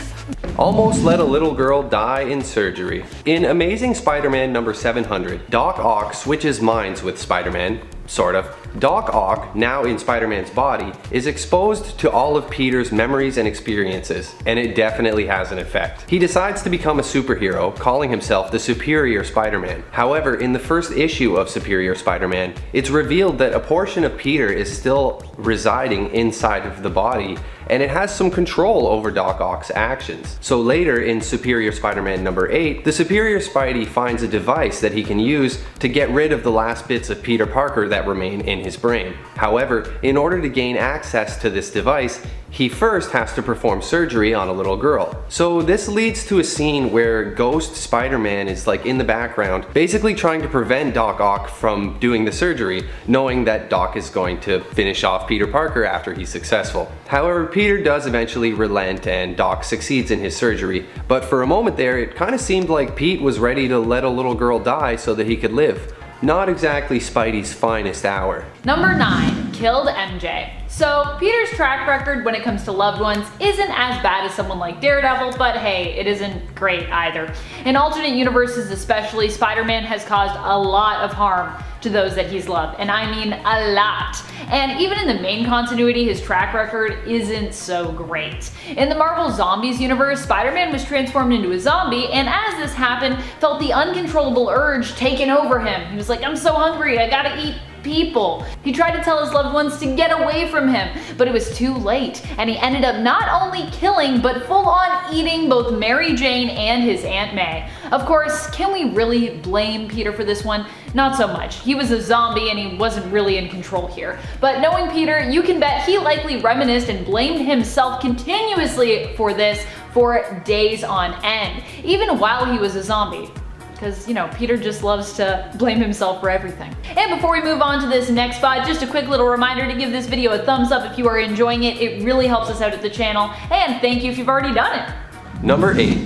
Almost let a little girl die in surgery. In Amazing Spider-Man number 700, Doc Ock switches minds with Spider-Man, sort of. Doc Ock, now in Spider-Man's body, is exposed to all of Peter's memories and experiences, and it definitely has an effect. He decides to become a superhero, calling himself the Superior Spider-Man. However, in the first issue of Superior Spider-Man, it's revealed that a portion of Peter is still residing inside of the body, and it has some control over Doc Ock's actions. So later in Superior Spider-Man number 8, the Superior Spidey finds a device that he can use to get rid of the last bits of Peter Parker that remain in his brain. However, in order to gain access to this device, he first has to perform surgery on a little girl. So this leads to a scene where Ghost Spider-Man is like in the background, basically trying to prevent Doc Ock from doing the surgery, knowing that Doc is going to finish off Peter Parker after he's successful. However, Peter does eventually relent and Doc succeeds in his surgery, but for a moment there it kind of seemed like Pete was ready to let a little girl die so that he could live. Not exactly Spidey's finest hour. Number 9. Killed MJ. So Peter's track record when it comes to loved ones isn't as bad as someone like Daredevil, but hey, it isn't great either. In alternate universes especially, Spider-Man has caused a lot of harm to those that he's loved, and I mean a lot. And even in the main continuity, his track record isn't so great. In the Marvel Zombies universe, Spider-Man was transformed into a zombie, and as this happened, felt the uncontrollable urge taking over him. He was like, I'm so hungry, I gotta eat people. He tried to tell his loved ones to get away from him, but it was too late, and he ended up not only killing, but full on eating both Mary Jane and his Aunt May. Of course, can we really blame Peter for this one? Not so much. He was a zombie and he wasn't really in control here. But knowing Peter, you can bet he likely reminisced and blamed himself continuously for this for days on end, even while he was a zombie. Because, you know, Peter just loves to blame himself for everything. And before we move on to this next spot, just a quick little reminder to give this video a thumbs up if you are enjoying it. It really helps us out at the channel, and thank you if you've already done it. Number 8.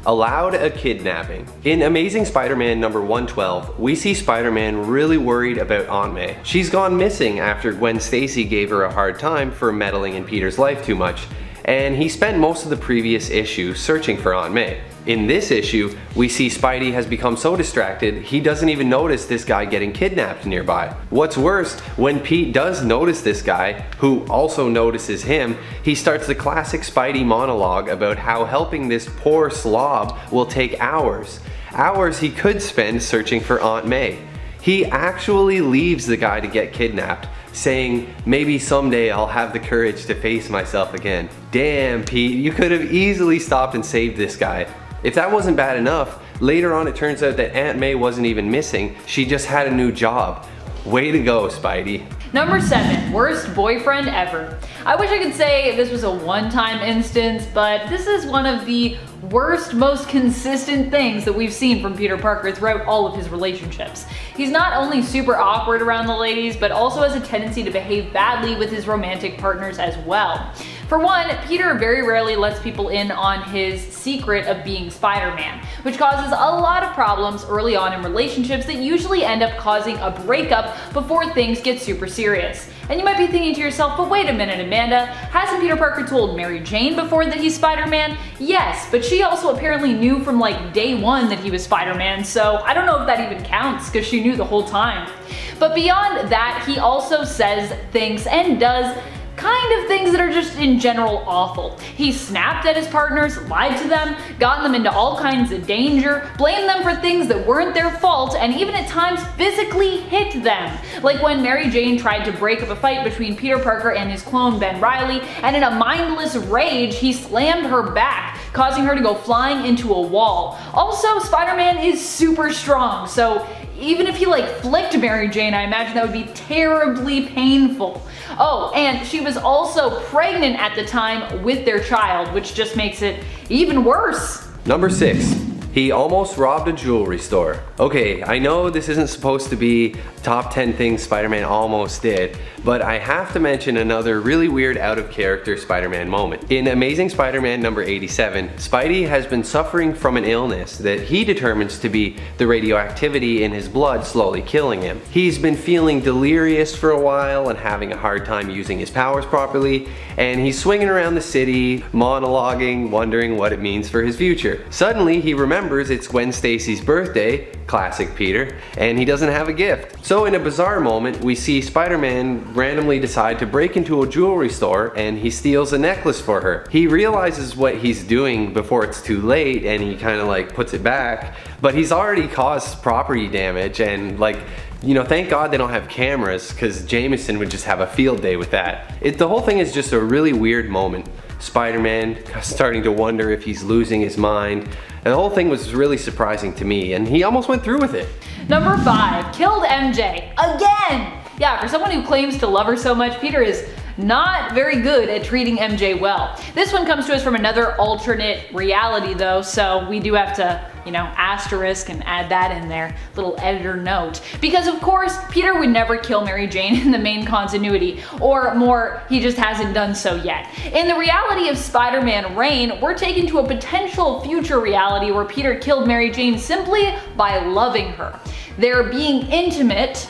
Allowed a kidnapping. In Amazing Spider-Man number 112, we see Spider-Man really worried about Aunt May. She's gone missing after Gwen Stacy gave her a hard time for meddling in Peter's life too much, and he spent most of the previous issue searching for Aunt May. In this issue, we see Spidey has become so distracted, he doesn't even notice this guy getting kidnapped nearby. What's worse, when Pete does notice this guy, who also notices him, he starts the classic Spidey monologue about how helping this poor slob will take hours. Hours he could spend searching for Aunt May. He actually leaves the guy to get kidnapped, saying, maybe someday I'll have the courage to face myself again. Damn, Pete, you could have easily stopped and saved this guy. If that wasn't bad enough, later on it turns out that Aunt May wasn't even missing, she just had a new job. Way to go, Spidey. Number 7, worst boyfriend ever. I wish I could say this was a one-time instance, but this is one of the worst, most consistent things that we've seen from Peter Parker throughout all of his relationships. He's not only super awkward around the ladies, but also has a tendency to behave badly with his romantic partners as well. For one, Peter very rarely lets people in on his secret of being Spider-Man, which causes a lot of problems early on in relationships that usually end up causing a breakup before things get super serious. And you might be thinking to yourself, but wait a minute, Amanda, hasn't Peter Parker told Mary Jane before that he's Spider-Man? Yes, but she also apparently knew from like day one that he was Spider-Man, so I don't know if that even counts because she knew the whole time. But beyond that, he also says, thinks, and does kind of things that are just in general awful. He snapped at his partners, lied to them, gotten them into all kinds of danger, blamed them for things that weren't their fault, and even at times physically hit them. Like when Mary Jane tried to break up a fight between Peter Parker and his clone Ben Reilly, and in a mindless rage, he slammed her back, causing her to go flying into a wall. Also, Spider-Man is super strong, so even if he like flicked Mary Jane, I imagine that would be terribly painful. Oh, and she was also pregnant at the time with their child, which just makes it even worse. Number 6. He almost robbed a jewelry store. Okay, I know this isn't supposed to be top 10 things Spider-Man almost did, but I have to mention another really weird out of character Spider-Man moment. In Amazing Spider-Man number 87, Spidey has been suffering from an illness that he determines to be the radioactivity in his blood slowly killing him. He's been feeling delirious for a while and having a hard time using his powers properly, and he's swinging around the city, monologuing, wondering what it means for his future. Suddenly, he remembers it's Gwen Stacy's birthday, classic Peter, and he doesn't have a gift. So in a bizarre moment, we see Spider-Man randomly decide to break into a jewelry store and he steals a necklace for her. He realizes what he's doing before it's too late and he kind of like puts it back, but he's already caused property damage and like, you know, thank God they don't have cameras because Jameson would just have a field day with that. The whole thing is just a really weird moment. Spider-Man starting to wonder if he's losing his mind. And the whole thing was really surprising to me, and he almost went through with it. Number 5, killed MJ again. Yeah, for someone who claims to love her so much, Peter is not very good at treating MJ well. This one comes to us from another alternate reality though, so we do have to, you know, asterisk and add that in there, little editor note. Because of course, Peter would never kill Mary Jane in the main continuity, or more, he just hasn't done so yet. In the reality of Spider-Man Reign, we're taken to a potential future reality where Peter killed Mary Jane simply by loving her. Their being intimate,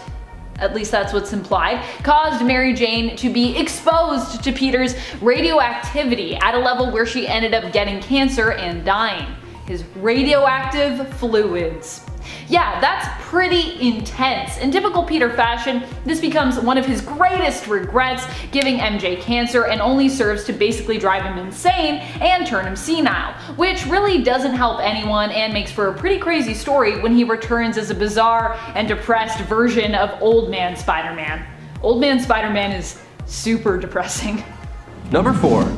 at least that's what's implied, caused Mary Jane to be exposed to Peter's radioactivity at a level where she ended up getting cancer and dying. His radioactive fluids. Yeah, that's pretty intense. In typical Peter fashion, this becomes one of his greatest regrets, giving MJ cancer, and only serves to basically drive him insane and turn him senile, which really doesn't help anyone and makes for a pretty crazy story when he returns as a bizarre and depressed version of Old Man Spider-Man. Old Man Spider-Man is super depressing. Number 4.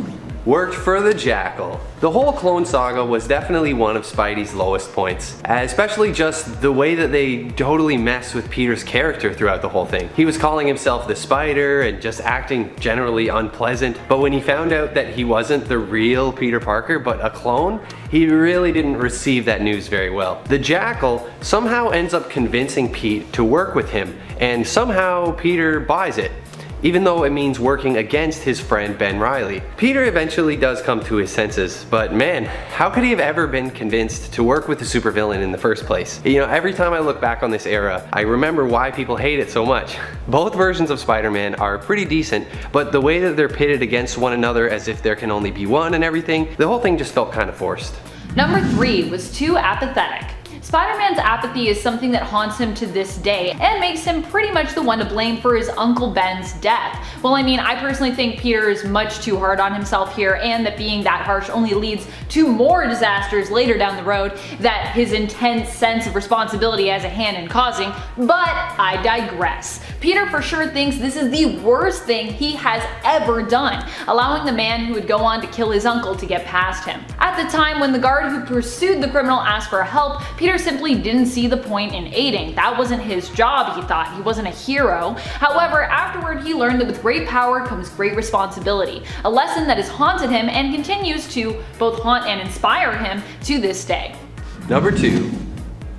Worked for the Jackal. The whole clone saga was definitely one of Spidey's lowest points, especially just the way that they totally messed with Peter's character throughout the whole thing. He was calling himself the Spider and just acting generally unpleasant, but when he found out that he wasn't the real Peter Parker but a clone, he really didn't receive that news very well. The Jackal somehow ends up convincing Pete to work with him, and somehow Peter buys it, even though it means working against his friend Ben Reilly. Peter eventually does come to his senses, but man, how could he have ever been convinced to work with a supervillain in the first place? You know, every time I look back on this era, I remember why people hate it so much. Both versions of Spider-Man are pretty decent, but the way that they're pitted against one another as if there can only be one and everything, the whole thing just felt kind of forced. Number 3 was too apathetic. Spider-Man's apathy is something that haunts him to this day and makes him pretty much the one to blame for his Uncle Ben's death. Well, I mean, I personally think Peter is much too hard on himself here, and that being that harsh only leads to more disasters later down the road that his intense sense of responsibility has a hand in causing, but I digress. Peter for sure thinks this is the worst thing he has ever done, allowing the man who would go on to kill his uncle to get past him. At the time when the guard who pursued the criminal asked for help, Peter simply didn't see the point in aiding. That wasn't his job, he thought. He wasn't a hero. However, afterward he learned that with great power comes great responsibility, a lesson that has haunted him and continues to both haunt and inspire him to this day. Number 2.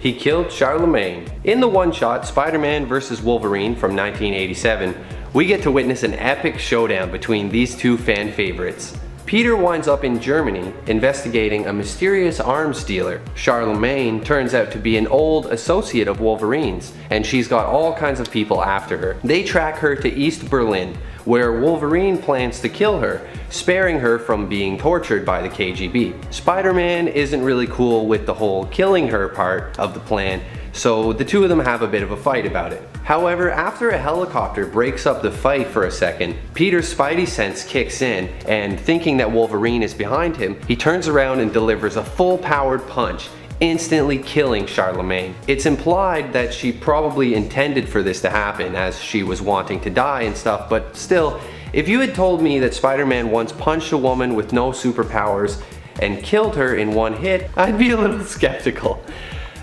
He killed Charlemagne. In the one-shot Spider-Man vs. Wolverine from 1987, we get to witness an epic showdown between these two fan favorites. Peter winds up in Germany investigating a mysterious arms dealer. Charlemagne turns out to be an old associate of Wolverine's, and she's got all kinds of people after her. They track her to East Berlin, where Wolverine plans to kill her, sparing her from being tortured by the KGB. Spider-Man isn't really cool with the whole killing her part of the plan, so the two of them have a bit of a fight about it. However, after a helicopter breaks up the fight for a second, Peter's spidey sense kicks in, and thinking that Wolverine is behind him, he turns around and delivers a full-powered punch, instantly killing Charlemagne. It's implied that she probably intended for this to happen, as she was wanting to die and stuff, but still, if you had told me that Spider-Man once punched a woman with no superpowers and killed her in one hit, I'd be a little skeptical.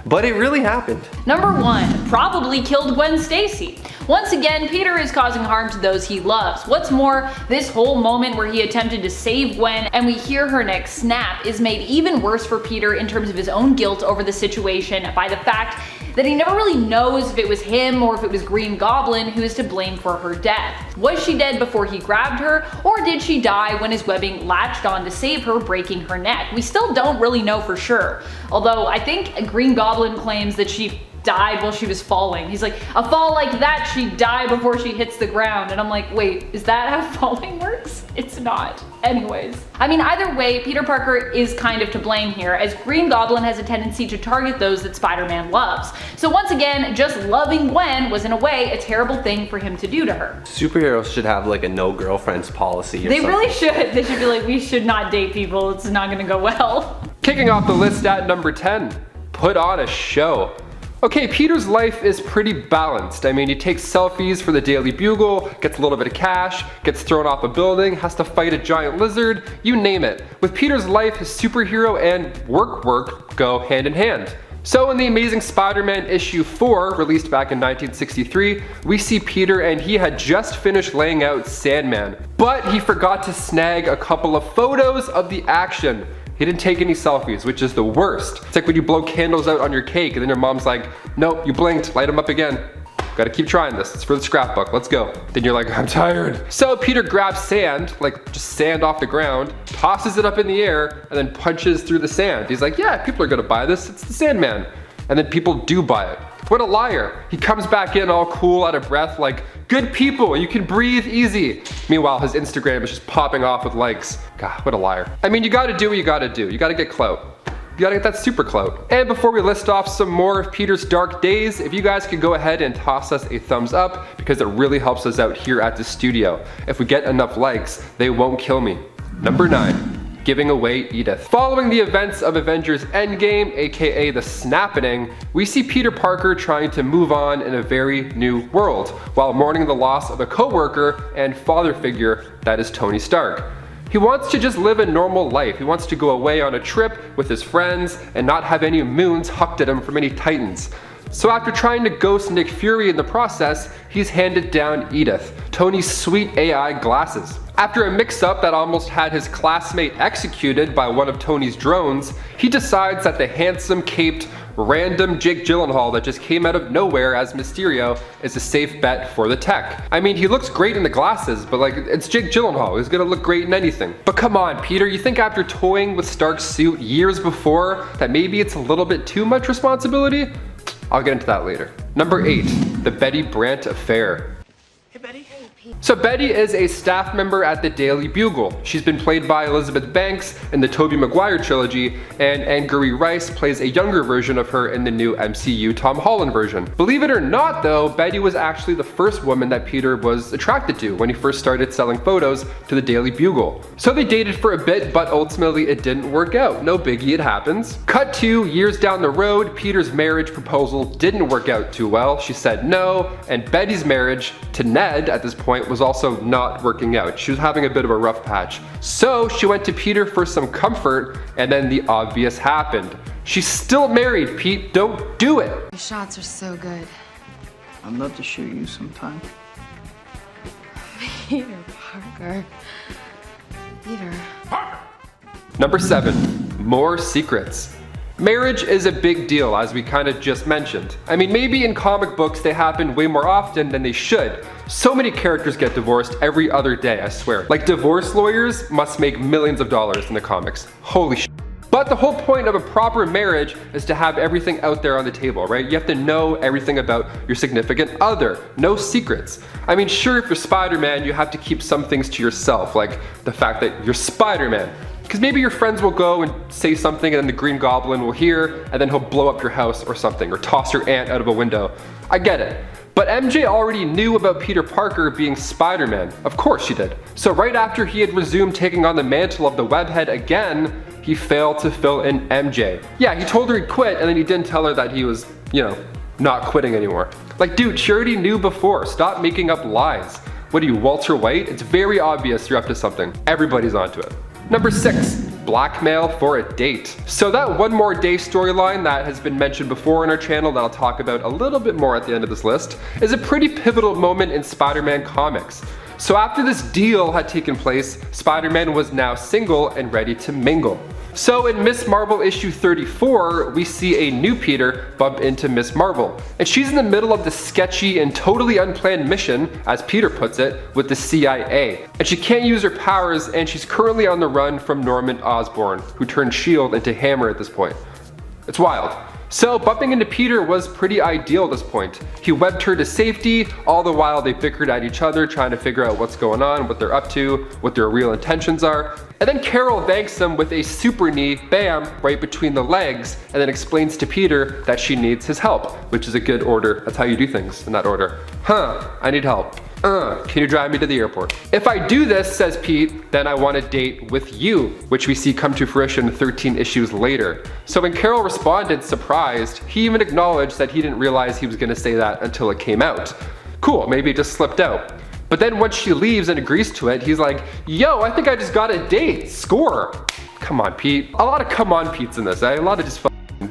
But it really happened. Number 1, probably killed Gwen Stacy. Once again, Peter is causing harm to those he loves. What's more, this whole moment where he attempted to save Gwen and we hear her neck snap is made even worse for Peter in terms of his own guilt over the situation by the fact that he never really knows if it was him or if it was Green Goblin who is to blame for her death. Was she dead before he grabbed her, or did she die when his webbing latched on to save her, breaking her neck? We still don't really know for sure, although I think Green Goblin claims that she died while she was falling. He's like, a fall like that, she'd die before she hits the ground. And I'm like, wait, is that how falling works? It's not. Anyways. I mean, either way, Peter Parker is kind of to blame here, as Green Goblin has a tendency to target those that Spider-Man loves. So once again, just loving Gwen was in a way a terrible thing for him to do to her. Superheroes should have like a no girlfriends policy or They something. really should. They should be like, we should not date people. It's not gonna go well. Kicking off the list at number 10, put on a show. Okay, Peter's life is pretty balanced. I mean, he takes selfies for the Daily Bugle, gets a little bit of cash, gets thrown off a building, has to fight a giant lizard, you name it. With Peter's life, his superhero and work go hand in hand. So in the Amazing Spider-Man issue 4, released back in 1963, we see Peter and he had just finished laying out Sandman, but he forgot to snag a couple of photos of the action. He didn't take any selfies, which is the worst. It's like when you blow candles out on your cake and then your mom's like, nope, you blinked, light them up again. Gotta keep trying this, it's for the scrapbook, let's go. Then you're like, I'm tired. So Peter grabs sand, like just sand off the ground, tosses it up in the air, and then punches through the sand. He's like, yeah, people are gonna buy this, it's the Sandman. And then people do buy it. What a liar. He comes back in all cool, out of breath, like, good people, you can breathe easy. Meanwhile, his Instagram is just popping off with likes. God, what a liar. I mean, you gotta do what you gotta do. You gotta get clout. You gotta get that super clout. And before we list off some more of Peter's dark days, if you guys could go ahead and toss us a thumbs up, because it really helps us out here at the studio. If we get enough likes, they won't kill me. Number 9, giving away Edith. Following the events of Avengers Endgame, aka the Snappening, we see Peter Parker trying to move on in a very new world, while mourning the loss of a co-worker and father figure that is Tony Stark. He wants to just live a normal life. He wants to go away on a trip with his friends and not have any moons hucked at him from any titans. So after trying to ghost Nick Fury in the process, he's handed down Edith, Tony's sweet AI glasses. After a mix-up that almost had his classmate executed by one of Tony's drones, he decides that the handsome, caped, random Jake Gyllenhaal that just came out of nowhere as Mysterio is a safe bet for the tech. I mean, he looks great in the glasses, but like, it's Jake Gyllenhaal. He's gonna look great in anything. But come on, Peter, you think after toying with Stark's suit years before that maybe it's a little bit too much responsibility? I'll get into that later. Number 8, the Betty Brant affair. Hey, Betty. So Betty is a staff member at the Daily Bugle. She's been played by Elizabeth Banks in the Tobey Maguire trilogy, and Angourie Rice plays a younger version of her in the new MCU Tom Holland version. Believe it or not though, Betty was actually the first woman that Peter was attracted to when he first started selling photos to the Daily Bugle. So they dated for a bit, but ultimately it didn't work out. No biggie, it happens. Cut 2 years down the road, Peter's marriage proposal didn't work out too well. She said no, and Betty's marriage to Ned at this point was also not working out. She was having a bit of a rough patch. So she went to Peter for some comfort, and then the obvious happened. She's still married, Pete. Don't do it. Your shots are so good. I'd love to shoot you sometime. Peter Parker. Peter. Number 7, more secrets. Marriage is a big deal, as we kind of just mentioned. I mean, maybe in comic books they happen way more often than they should. So many characters get divorced every other day, I swear. Like, divorce lawyers must make millions of dollars in the comics. Holy shit. But the whole point of a proper marriage is to have everything out there on the table, right? You have to know everything about your significant other. No secrets. I mean, sure, if you're Spider-Man, you have to keep some things to yourself, like the fact that you're Spider-Man. Because maybe your friends will go and say something and then the Green Goblin will hear and then he'll blow up your house or something, or toss your aunt out of a window. I get it. But MJ already knew about Peter Parker being Spider-Man. Of course she did. So right after he had resumed taking on the mantle of the webhead again, he failed to fill in MJ. Yeah, he told her he'd quit and then he didn't tell her that he was, you know, not quitting anymore. Like, dude, she already knew before. Stop making up lies. What are you, Walter White? It's very obvious you're up to something. Everybody's onto it. Number 6, blackmail for a date. So that One More Day storyline that has been mentioned before in our channel that I'll talk about a little bit more at the end of this list is a pretty pivotal moment in Spider-Man comics. So after this deal had taken place, Spider-Man was now single and ready to mingle. So in Miss Marvel issue 34, we see a new Peter bump into Miss Marvel. And she's in the middle of the sketchy and totally unplanned mission, as Peter puts it, with the CIA. And she can't use her powers, and she's currently on the run from Norman Osborn, who turned S.H.I.E.L.D. into Hammer at this point. It's wild. So bumping into Peter was pretty ideal at this point. He webbed her to safety, all the while they bickered at each other trying to figure out what's going on, what they're up to, what their real intentions are. And then Carol thanks him with a super knee, bam, right between the legs, and then explains to Peter that she needs his help, which is a good order. That's how you do things in that order. I need help. Can you drive me to the airport? If I do this, says Pete, then I want a date with you, which we see come to fruition 13 issues later. So when Carol responded, surprised, he even acknowledged that he didn't realize he was gonna say that until it came out. Cool, maybe it just slipped out. But then once she leaves and agrees to it, he's like, yo, I think I just got a date, score. Come on, Pete. A lot of come on Pete's in this, eh? A lot of just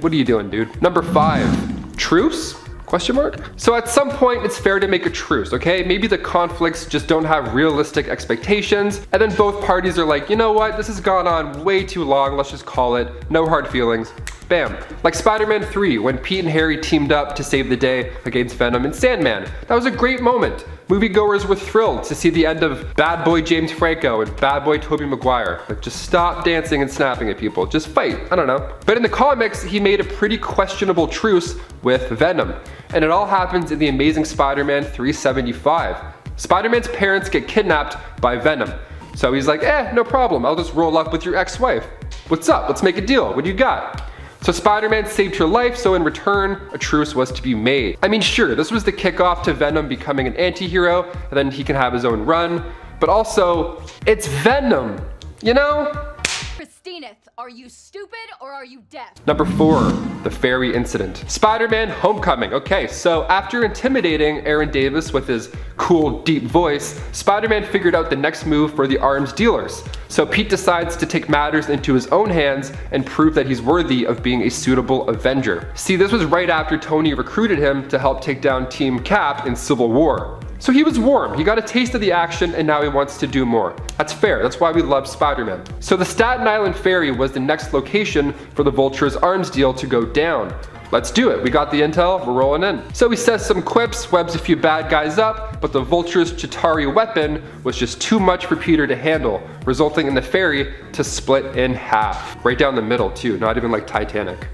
What are you doing, dude? Number 5, truce? Question mark? So at some point, it's fair to make a truce, okay? Maybe the conflicts just don't have realistic expectations, and then both parties are like, you know what, this has gone on way too long, let's just call it, no hard feelings. Bam. Like Spider-Man 3, when Pete and Harry teamed up to save the day against Venom and Sandman. That was a great moment. Moviegoers were thrilled to see the end of Bad Boy James Franco and Bad Boy Tobey Maguire. Like, just stop dancing and snapping at people. Just fight. I don't know. But in the comics, he made a pretty questionable truce with Venom. And it all happens in The Amazing Spider-Man 375. Spider-Man's parents get kidnapped by Venom. So he's like, no problem. I'll just roll up with your ex-wife. What's up? Let's make a deal. What do you got? So Spider-Man saved her life, so in return, a truce was to be made. I mean, sure, this was the kickoff to Venom becoming an anti-hero, and then he can have his own run, but also, it's Venom, you know? Christineth, are you stupid or are you deaf? Number 4, the fairy incident. Spider-Man Homecoming. Okay, so after intimidating Aaron Davis with his cool, deep voice, Spider-Man figured out the next move for the arms dealers. So Pete decides to take matters into his own hands and prove that he's worthy of being a suitable Avenger. See, this was right after Tony recruited him to help take down Team Cap in Civil War. So he was warm, he got a taste of the action, and now he wants to do more. That's fair, that's why we love Spider-Man. So the Staten Island Ferry was the next location for the Vulture's arms deal to go down. Let's do it, we got the intel, we're rolling in. So he says some quips, webs a few bad guys up, but the Vulture's Chitauri weapon was just too much for Peter to handle, resulting in the ferry to split in half. Right down the middle too, not even like Titanic.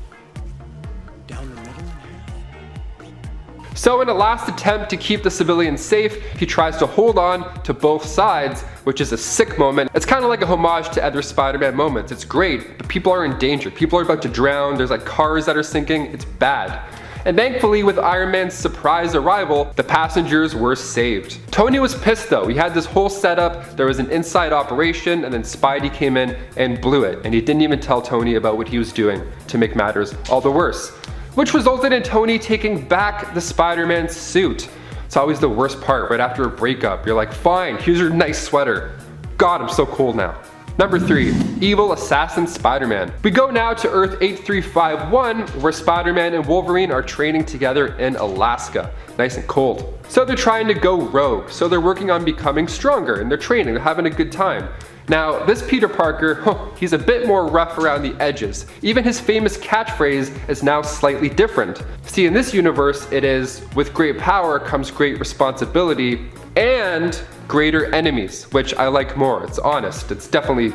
So in a last attempt to keep the civilians safe, he tries to hold on to both sides, which is a sick moment. It's kind of like a homage to other Spider-Man moments. It's great, but people are in danger. People are about to drown. There's like cars that are sinking. It's bad. And thankfully, with Iron Man's surprise arrival, the passengers were saved. Tony was pissed though. He had this whole setup, there was an inside operation, and then Spidey came in and blew it. And he didn't even tell Tony about what he was doing to make matters all the worse. Which resulted in Tony taking back the Spider-Man suit. It's always the worst part, right after a breakup. You're like, fine, here's your nice sweater. God, I'm so cold now. Number 3, evil assassin Spider-Man. We go now to Earth 8351, where Spider-Man and Wolverine are training together in Alaska. Nice and cold. So they're trying to go rogue. So they're working on becoming stronger, and they're training, they're having a good time. Now, this Peter Parker, he's a bit more rough around the edges. Even his famous catchphrase is now slightly different. See, in this universe, it is, with great power comes great responsibility and greater enemies, which I like more. It's honest, it's definitely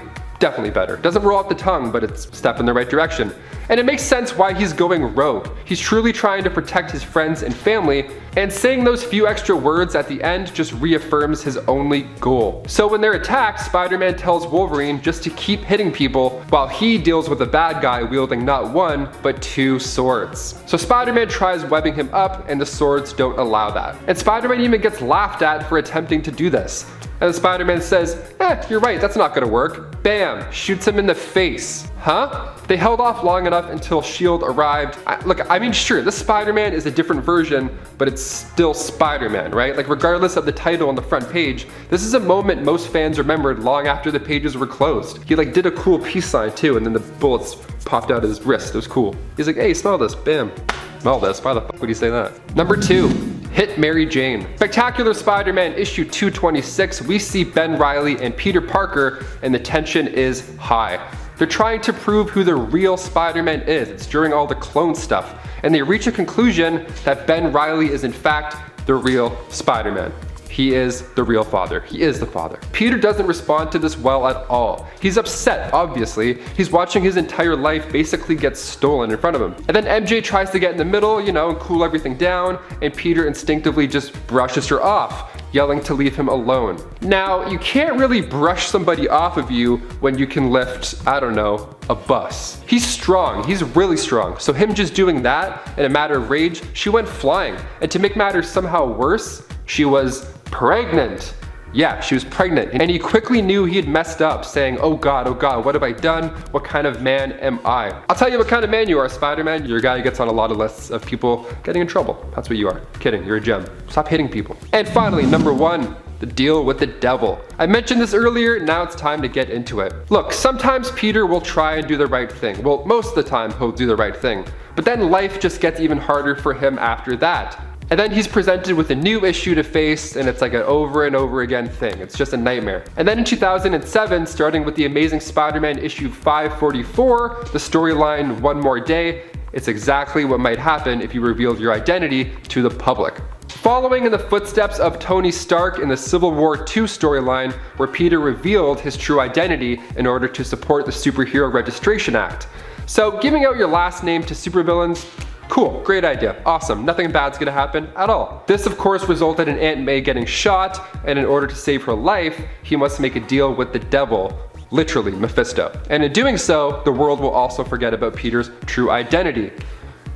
better. Doesn't roll off the tongue, but it's a step in the right direction. And it makes sense why he's going rogue. He's truly trying to protect his friends and family, and saying those few extra words at the end just reaffirms his only goal. So when they're attacked, Spider-Man tells Wolverine just to keep hitting people while he deals with a bad guy wielding not one, but 2 swords. So Spider-Man tries webbing him up, and the swords don't allow that. And Spider-Man even gets laughed at for attempting to do this. And Spider-Man says, you're right, that's not gonna work. Bam, shoots him in the face. Huh? They held off long enough until S.H.I.E.L.D. arrived. Look, I mean, sure, this Spider-Man is a different version, but it's still Spider-Man, right? Like, regardless of the title on the front page, this is a moment most fans remembered long after the pages were closed. He like did a cool peace sign too, and then the bullets popped out of his wrist. It was cool. He's like, hey, smell this, bam. Smell this, why the fuck would he say that? Number 2, hit Mary Jane. Spectacular Spider-Man issue 226, we see Ben Reilly and Peter Parker, and the tension is high. They're trying to prove who the real Spider-Man is. It's during all the clone stuff. And they reach a conclusion that Ben Reilly is in fact the real Spider-Man. He is the real father. He is the father. Peter doesn't respond to this well at all. He's upset, obviously. He's watching his entire life basically get stolen in front of him. And then MJ tries to get in the middle, you know, and cool everything down, and Peter instinctively just brushes her off, yelling to leave him alone. Now, you can't really brush somebody off of you when you can lift, I don't know, a bus. He's strong, he's really strong. So him just doing that in a matter of rage, she went flying. And to make matters somehow worse, she was pregnant. Yeah, she was pregnant. And he quickly knew he had messed up, saying, oh God, what have I done? What kind of man am I? I'll tell you what kind of man you are, Spider-Man. You're a guy who gets on a lot of lists of people getting in trouble. That's what you are. Kidding, you're a gem. Stop hitting people. And finally, number 1, the deal with the devil. I mentioned this earlier, now it's time to get into it. Look, sometimes Peter will try and do the right thing. Well, most of the time he'll do the right thing. But then life just gets even harder for him after that. And then he's presented with a new issue to face, and it's like an over and over again thing. It's just a nightmare. And then in 2007, starting with the Amazing Spider-Man issue 544, the storyline One More Day, it's exactly what might happen if you revealed your identity to the public. Following in the footsteps of Tony Stark in the Civil War II storyline, where Peter revealed his true identity in order to support the Superhero Registration Act. So giving out your last name to supervillains, cool, great idea, awesome, nothing bad's gonna happen at all. This of course resulted in Aunt May getting shot, and in order to save her life, he must make a deal with the devil, literally Mephisto. And in doing so, the world will also forget about Peter's true identity.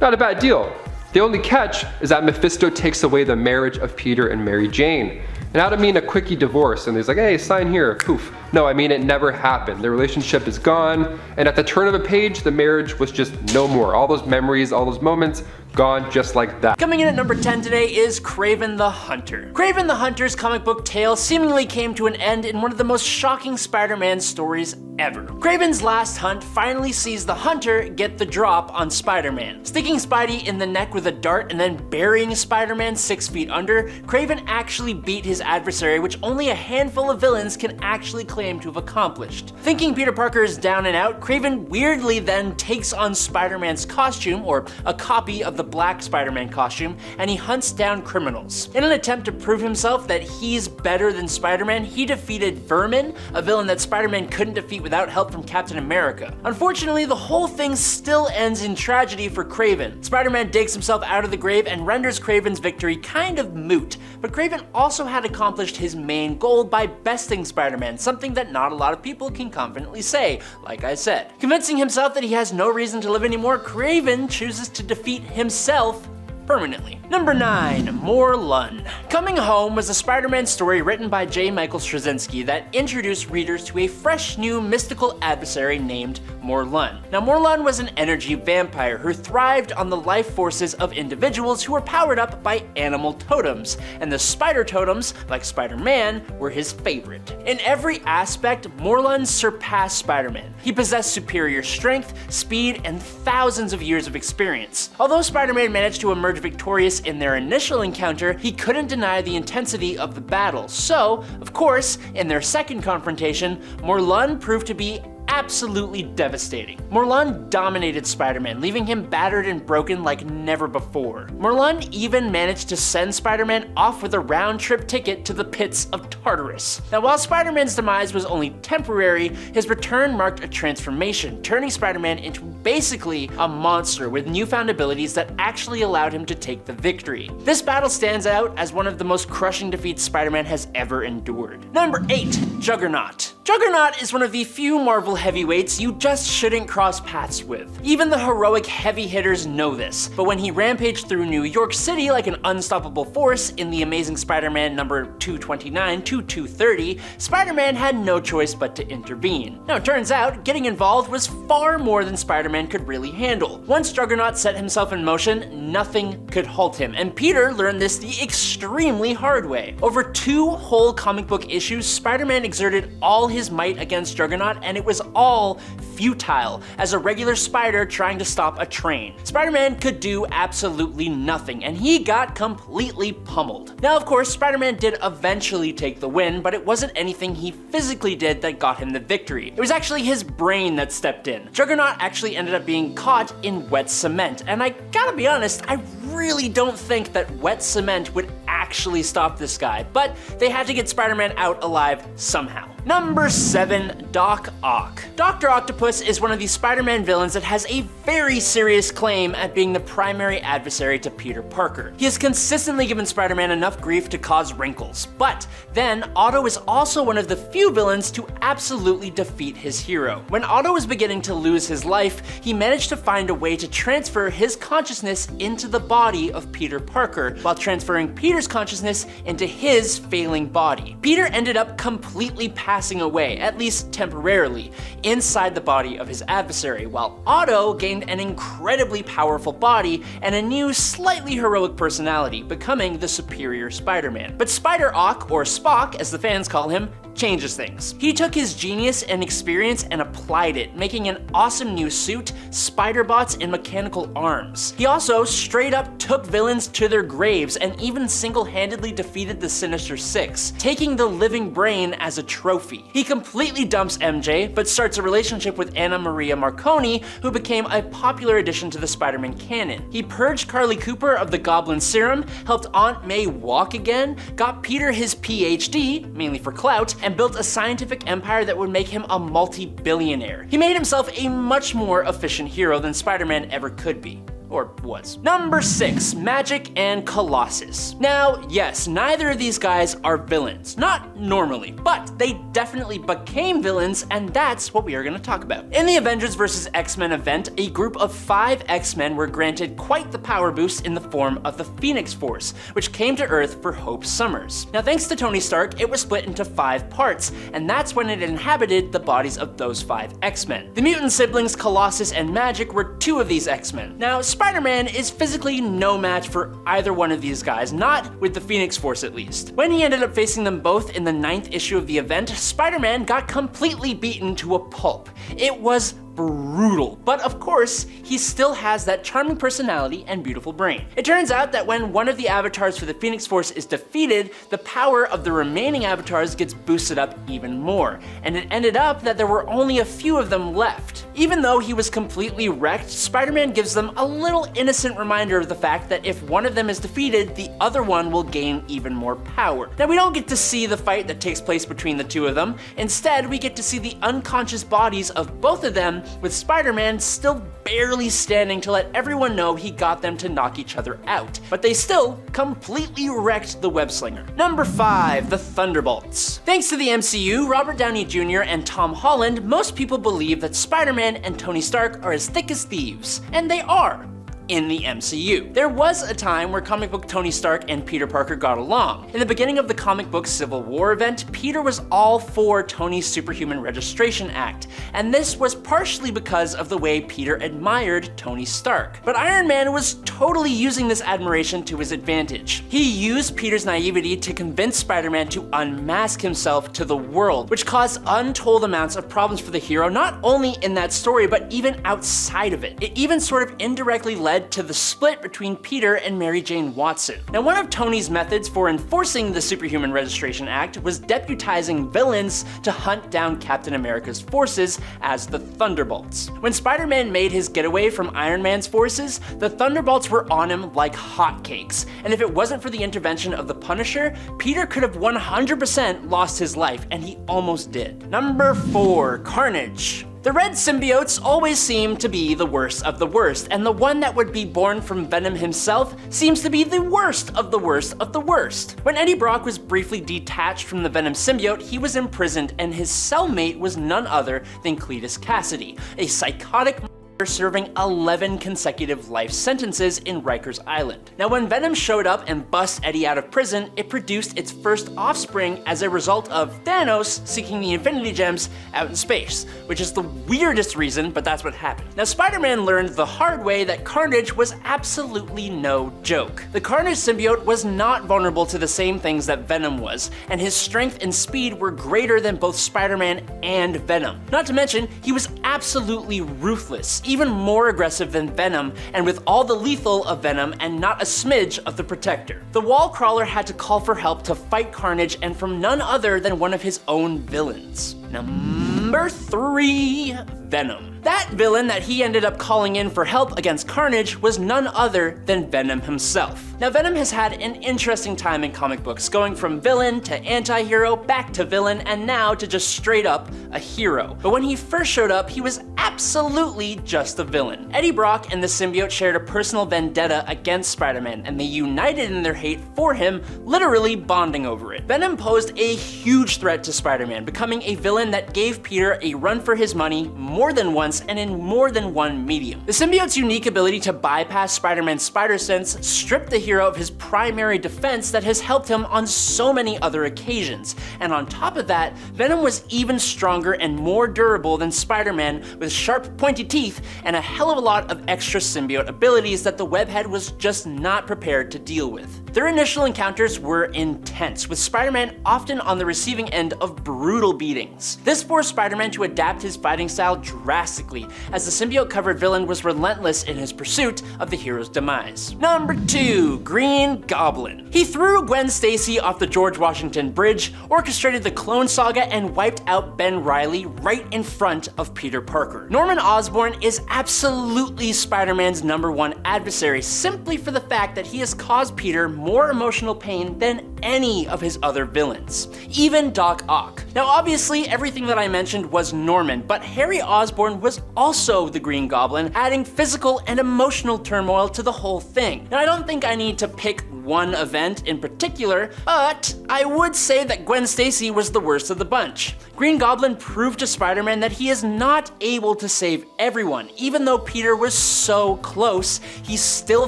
Not a bad deal. The only catch is that Mephisto takes away the marriage of Peter and Mary Jane. And I don't mean a quickie divorce and he's like, hey, sign here, poof. No, I mean it never happened. The relationship is gone, and at the turn of a page, the marriage was just no more. All those memories, all those moments, gone just like that. Coming in at number 10 today is Craven the Hunter. Craven the Hunter's comic book tale seemingly came to an end in one of the most shocking Spider-Man stories ever. Craven's last hunt finally sees the Hunter get the drop on Spider-Man. Sticking Spidey in the neck with a dart and then burying Spider-Man 6 feet under, Craven actually beat his adversary, which only a handful of villains can actually claim to have accomplished. Thinking Peter Parker is down and out, Craven weirdly then takes on Spider-Man's costume, or a copy of the black Spider-Man costume, and he hunts down criminals. In an attempt to prove himself that he's better than Spider-Man, he defeated Vermin, a villain that Spider-Man couldn't defeat without help from Captain America. Unfortunately, the whole thing still ends in tragedy for Craven. Spider-Man digs himself out of the grave and renders Craven's victory kind of moot, but Craven also had accomplished his main goal by besting Spider-Man, something that not a lot of people can confidently say, like I said. Convincing himself that he has no reason to live anymore, Craven chooses to defeat himself permanently. Number 9, Morlun. Coming Home was a Spider-Man story written by J. Michael Straczynski that introduced readers to a fresh new mystical adversary named Morlun. Now Morlun was an energy vampire who thrived on the life forces of individuals who were powered up by animal totems, and the spider totems, like Spider-Man, were his favorite. In every aspect, Morlun surpassed Spider-Man. He possessed superior strength, speed, and thousands of years of experience. Although Spider-Man managed to emerge victorious in their initial encounter, he couldn't deny the intensity of the battle. So, of course, in their second confrontation, Morlun proved to be absolutely devastating. Morlun dominated Spider-Man, leaving him battered and broken like never before. Morlun even managed to send Spider-Man off with a round-trip ticket to the pits of Tartarus. Now, while Spider-Man's demise was only temporary, his return marked a transformation, turning Spider-Man into basically a monster with newfound abilities that actually allowed him to take the victory. This battle stands out as one of the most crushing defeats Spider-Man has ever endured. Number 8, Juggernaut. Juggernaut is one of the few Marvel heavyweights you just shouldn't cross paths with. Even the heroic heavy hitters know this, but when he rampaged through New York City like an unstoppable force in the Amazing Spider-Man number 229 to 230, Spider-Man had no choice but to intervene. Now it turns out, getting involved was far more than Spider-Man could really handle. Once Juggernaut set himself in motion, nothing could halt him, and Peter learned this the extremely hard way. Over 2 whole comic book issues, Spider-Man exerted all his might against Juggernaut, and it was all futile, as a regular spider trying to stop a train. Spider-Man could do absolutely nothing, and he got completely pummeled. Now, of course, Spider-Man did eventually take the win, but it wasn't anything he physically did that got him the victory. It was actually his brain that stepped in. Juggernaut actually ended up being caught in wet cement, and I gotta be honest, I really don't think that wet cement would actually stop this guy, but they had to get Spider-Man out alive somehow. Number 7, Doc Ock. Dr. Octopus is one of these Spider-Man villains that has a very serious claim at being the primary adversary to Peter Parker. He has consistently given Spider-Man enough grief to cause wrinkles, but then Otto is also one of the few villains to absolutely defeat his hero. When Otto was beginning to lose his life, he managed to find a way to transfer his consciousness into the body of Peter Parker, while transferring Peter's consciousness into his failing body. Peter ended up completely passed passing away, at least temporarily, inside the body of his adversary, while Otto gained an incredibly powerful body and a new, slightly heroic personality, becoming the superior Spider-Man. But Spider-Ock, or Spock as the fans call him, changes things. He took his genius and experience and applied it, making an awesome new suit, spider bots, and mechanical arms. He also straight up took villains to their graves and even single-handedly defeated the Sinister Six, taking the living brain as a trophy. He completely dumps MJ, but starts a relationship with Anna Maria Marconi, who became a popular addition to the Spider-Man canon. He purged Carly Cooper of the Goblin Serum, helped Aunt May walk again, got Peter his PhD, mainly for clout, and built a scientific empire that would make him a multi-billionaire. He made himself a much more efficient hero than Spider-Man ever could be. Or was. Number 6, Magic and Colossus. Now, yes, neither of these guys are villains. Not normally, but they definitely became villains, and that's what we are gonna talk about. In the Avengers vs. X-Men event, a group of 5 X-Men were granted quite the power boost in the form of the Phoenix Force, which came to Earth for Hope Summers. Now, thanks to Tony Stark, it was split into 5 parts, and that's when it inhabited the bodies of those 5 X-Men. The mutant siblings Colossus and Magic were 2 of these X-Men. Now, Spider-Man is physically no match for either one of these guys, not with the Phoenix Force at least. When he ended up facing them both in the 9th issue of the event, Spider-Man got completely beaten to a pulp. It was brutal, but of course, he still has that charming personality and beautiful brain. It turns out that when one of the avatars for the Phoenix Force is defeated, the power of the remaining avatars gets boosted up even more, and it ended up that there were only a few of them left. Even though he was completely wrecked, Spider-Man gives them a little innocent reminder of the fact that if one of them is defeated, the other one will gain even more power. Now, we don't get to see the fight that takes place between the two of them. Instead, we get to see the unconscious bodies of both of them, with Spider-Man still barely standing to let everyone know he got them to knock each other out. But they still completely wrecked the web slinger. Number 5, the Thunderbolts. Thanks to the MCU, Robert Downey Jr. and Tom Holland, most people believe that Spider-Man and Tony Stark are as thick as thieves. And they are. In the MCU. There was a time where comic book Tony Stark and Peter Parker got along. In the beginning of the comic book Civil War event, Peter was all for Tony's Superhuman Registration Act, and this was partially because of the way Peter admired Tony Stark. But Iron Man was totally using this admiration to his advantage. He used Peter's naivety to convince Spider-Man to unmask himself to the world, which caused untold amounts of problems for the hero, not only in that story, but even outside of it. It even sort of indirectly led to the split between Peter and Mary Jane Watson. Now, one of Tony's methods for enforcing the Superhuman Registration Act was deputizing villains to hunt down Captain America's forces as the Thunderbolts. When Spider-Man made his getaway from Iron Man's forces, the Thunderbolts were on him like hotcakes, and if it wasn't for the intervention of the Punisher, Peter could have 100% lost his life, and he almost did. Number 4, Carnage. The red symbiotes always seem to be the worst of the worst, and the one that would be born from Venom himself seems to be the worst of the worst of the worst. When Eddie Brock was briefly detached from the Venom symbiote, he was imprisoned, and his cellmate was none other than Cletus Cassidy, a psychotic serving 11 consecutive life sentences in Rikers Island. Now, when Venom showed up and bust Eddie out of prison, it produced its first offspring as a result of Thanos seeking the Infinity Gems out in space, which is the weirdest reason, but that's what happened. Now, Spider-Man learned the hard way that Carnage was absolutely no joke. The Carnage symbiote was not vulnerable to the same things that Venom was, and his strength and speed were greater than both Spider-Man and Venom. Not to mention, he was absolutely ruthless, even more aggressive than Venom, and with all the lethal of Venom and not a smidge of the Protector. The Wall Crawler had to call for help to fight Carnage, and from none other than one of his own villains. Number 3, Venom. That villain that he ended up calling in for help against Carnage was none other than Venom himself. Now, Venom has had an interesting time in comic books, going from villain to anti-hero, back to villain, and now to just straight up a hero. But when he first showed up, he was absolutely just a villain. Eddie Brock and the symbiote shared a personal vendetta against Spider-Man, and they united in their hate for him, literally bonding over it. Venom posed a huge threat to Spider-Man, becoming a villain that gave Peter a run for his money more than once and in more than one medium. The symbiote's unique ability to bypass Spider-Man's spider sense stripped the hero of his primary defense that has helped him on so many other occasions. And on top of that, Venom was even stronger and more durable than Spider-Man, with sharp pointy teeth and a hell of a lot of extra symbiote abilities that the webhead was just not prepared to deal with. Their initial encounters were intense, with Spider-Man often on the receiving end of brutal beatings. This forced Spider-Man to adapt his fighting style drastically, as the symbiote-covered villain was relentless in his pursuit of the hero's demise. Number 2, Green Goblin. He threw Gwen Stacy off the George Washington Bridge, orchestrated the Clone Saga, and wiped out Ben Reilly right in front of Peter Parker. Norman Osborn is absolutely Spider-Man's #1 adversary, simply for the fact that he has caused Peter more emotional pain than any of his other villains, even Doc Ock. Now obviously everything that I mentioned was Norman, but Harry Osborn was also the Green Goblin, adding physical and emotional turmoil to the whole thing. Now I don't think I need to pick one event in particular, but I would say that Gwen Stacy was the worst of the bunch. Green Goblin proved to Spider-Man that he is not able to save everyone. Even though Peter was so close, he still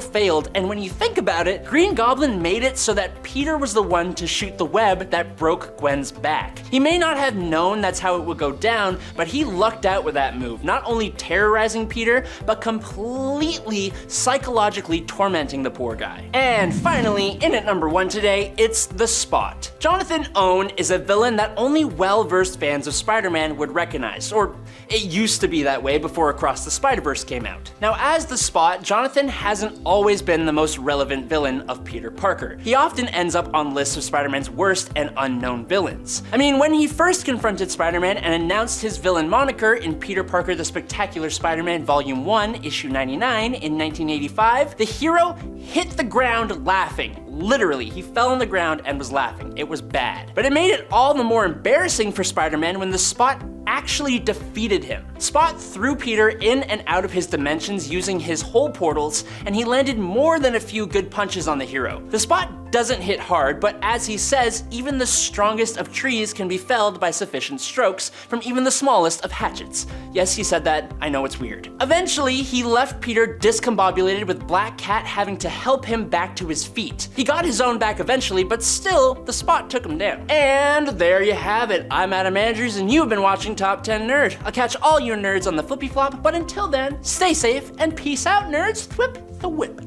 failed, and when you think about it, Green Goblin made it so that Peter was the one to shoot the web that broke Gwen's back. He may not have known that's how it would go down, but he lucked out with that move, not only terrorizing Peter, but completely psychologically tormenting the poor guy. And finally, in at #1 today, it's The Spot. Jonathan Owen is a villain that only well-versed fans of Spider-Man would recognize, or it used to be that way before Across the Spider-Verse came out. Now as The Spot, Jonathan hasn't always been the most relevant villain of Peter Parker. He often ends up on lists of Spider-Man's worst and unknown villains. I mean, when he first confronted Spider-Man and announced his villain moniker in Peter Parker the Spectacular Spider-Man Volume 1, Issue 99 in 1985, the hero hit the ground laughing. Literally, he fell on the ground and was laughing. It was bad. But it made it all the more embarrassing for Spider-Man when the Spot actually defeated him. Spot threw Peter in and out of his dimensions using his hole portals, and he landed more than a few good punches on the hero. The Spot doesn't hit hard, but as he says, even the strongest of trees can be felled by sufficient strokes from even the smallest of hatchets. Yes, he said that. I know it's weird. Eventually, he left Peter discombobulated, with Black Cat having to help him back to his feet. He got his own back eventually, but still, the Spot took him down. And there you have it. I'm Adam Andrews, and you've been watching Top 10 Nerd. I'll catch all your nerds on the flippy flop, but until then, stay safe and peace out, nerds. Whip the whip.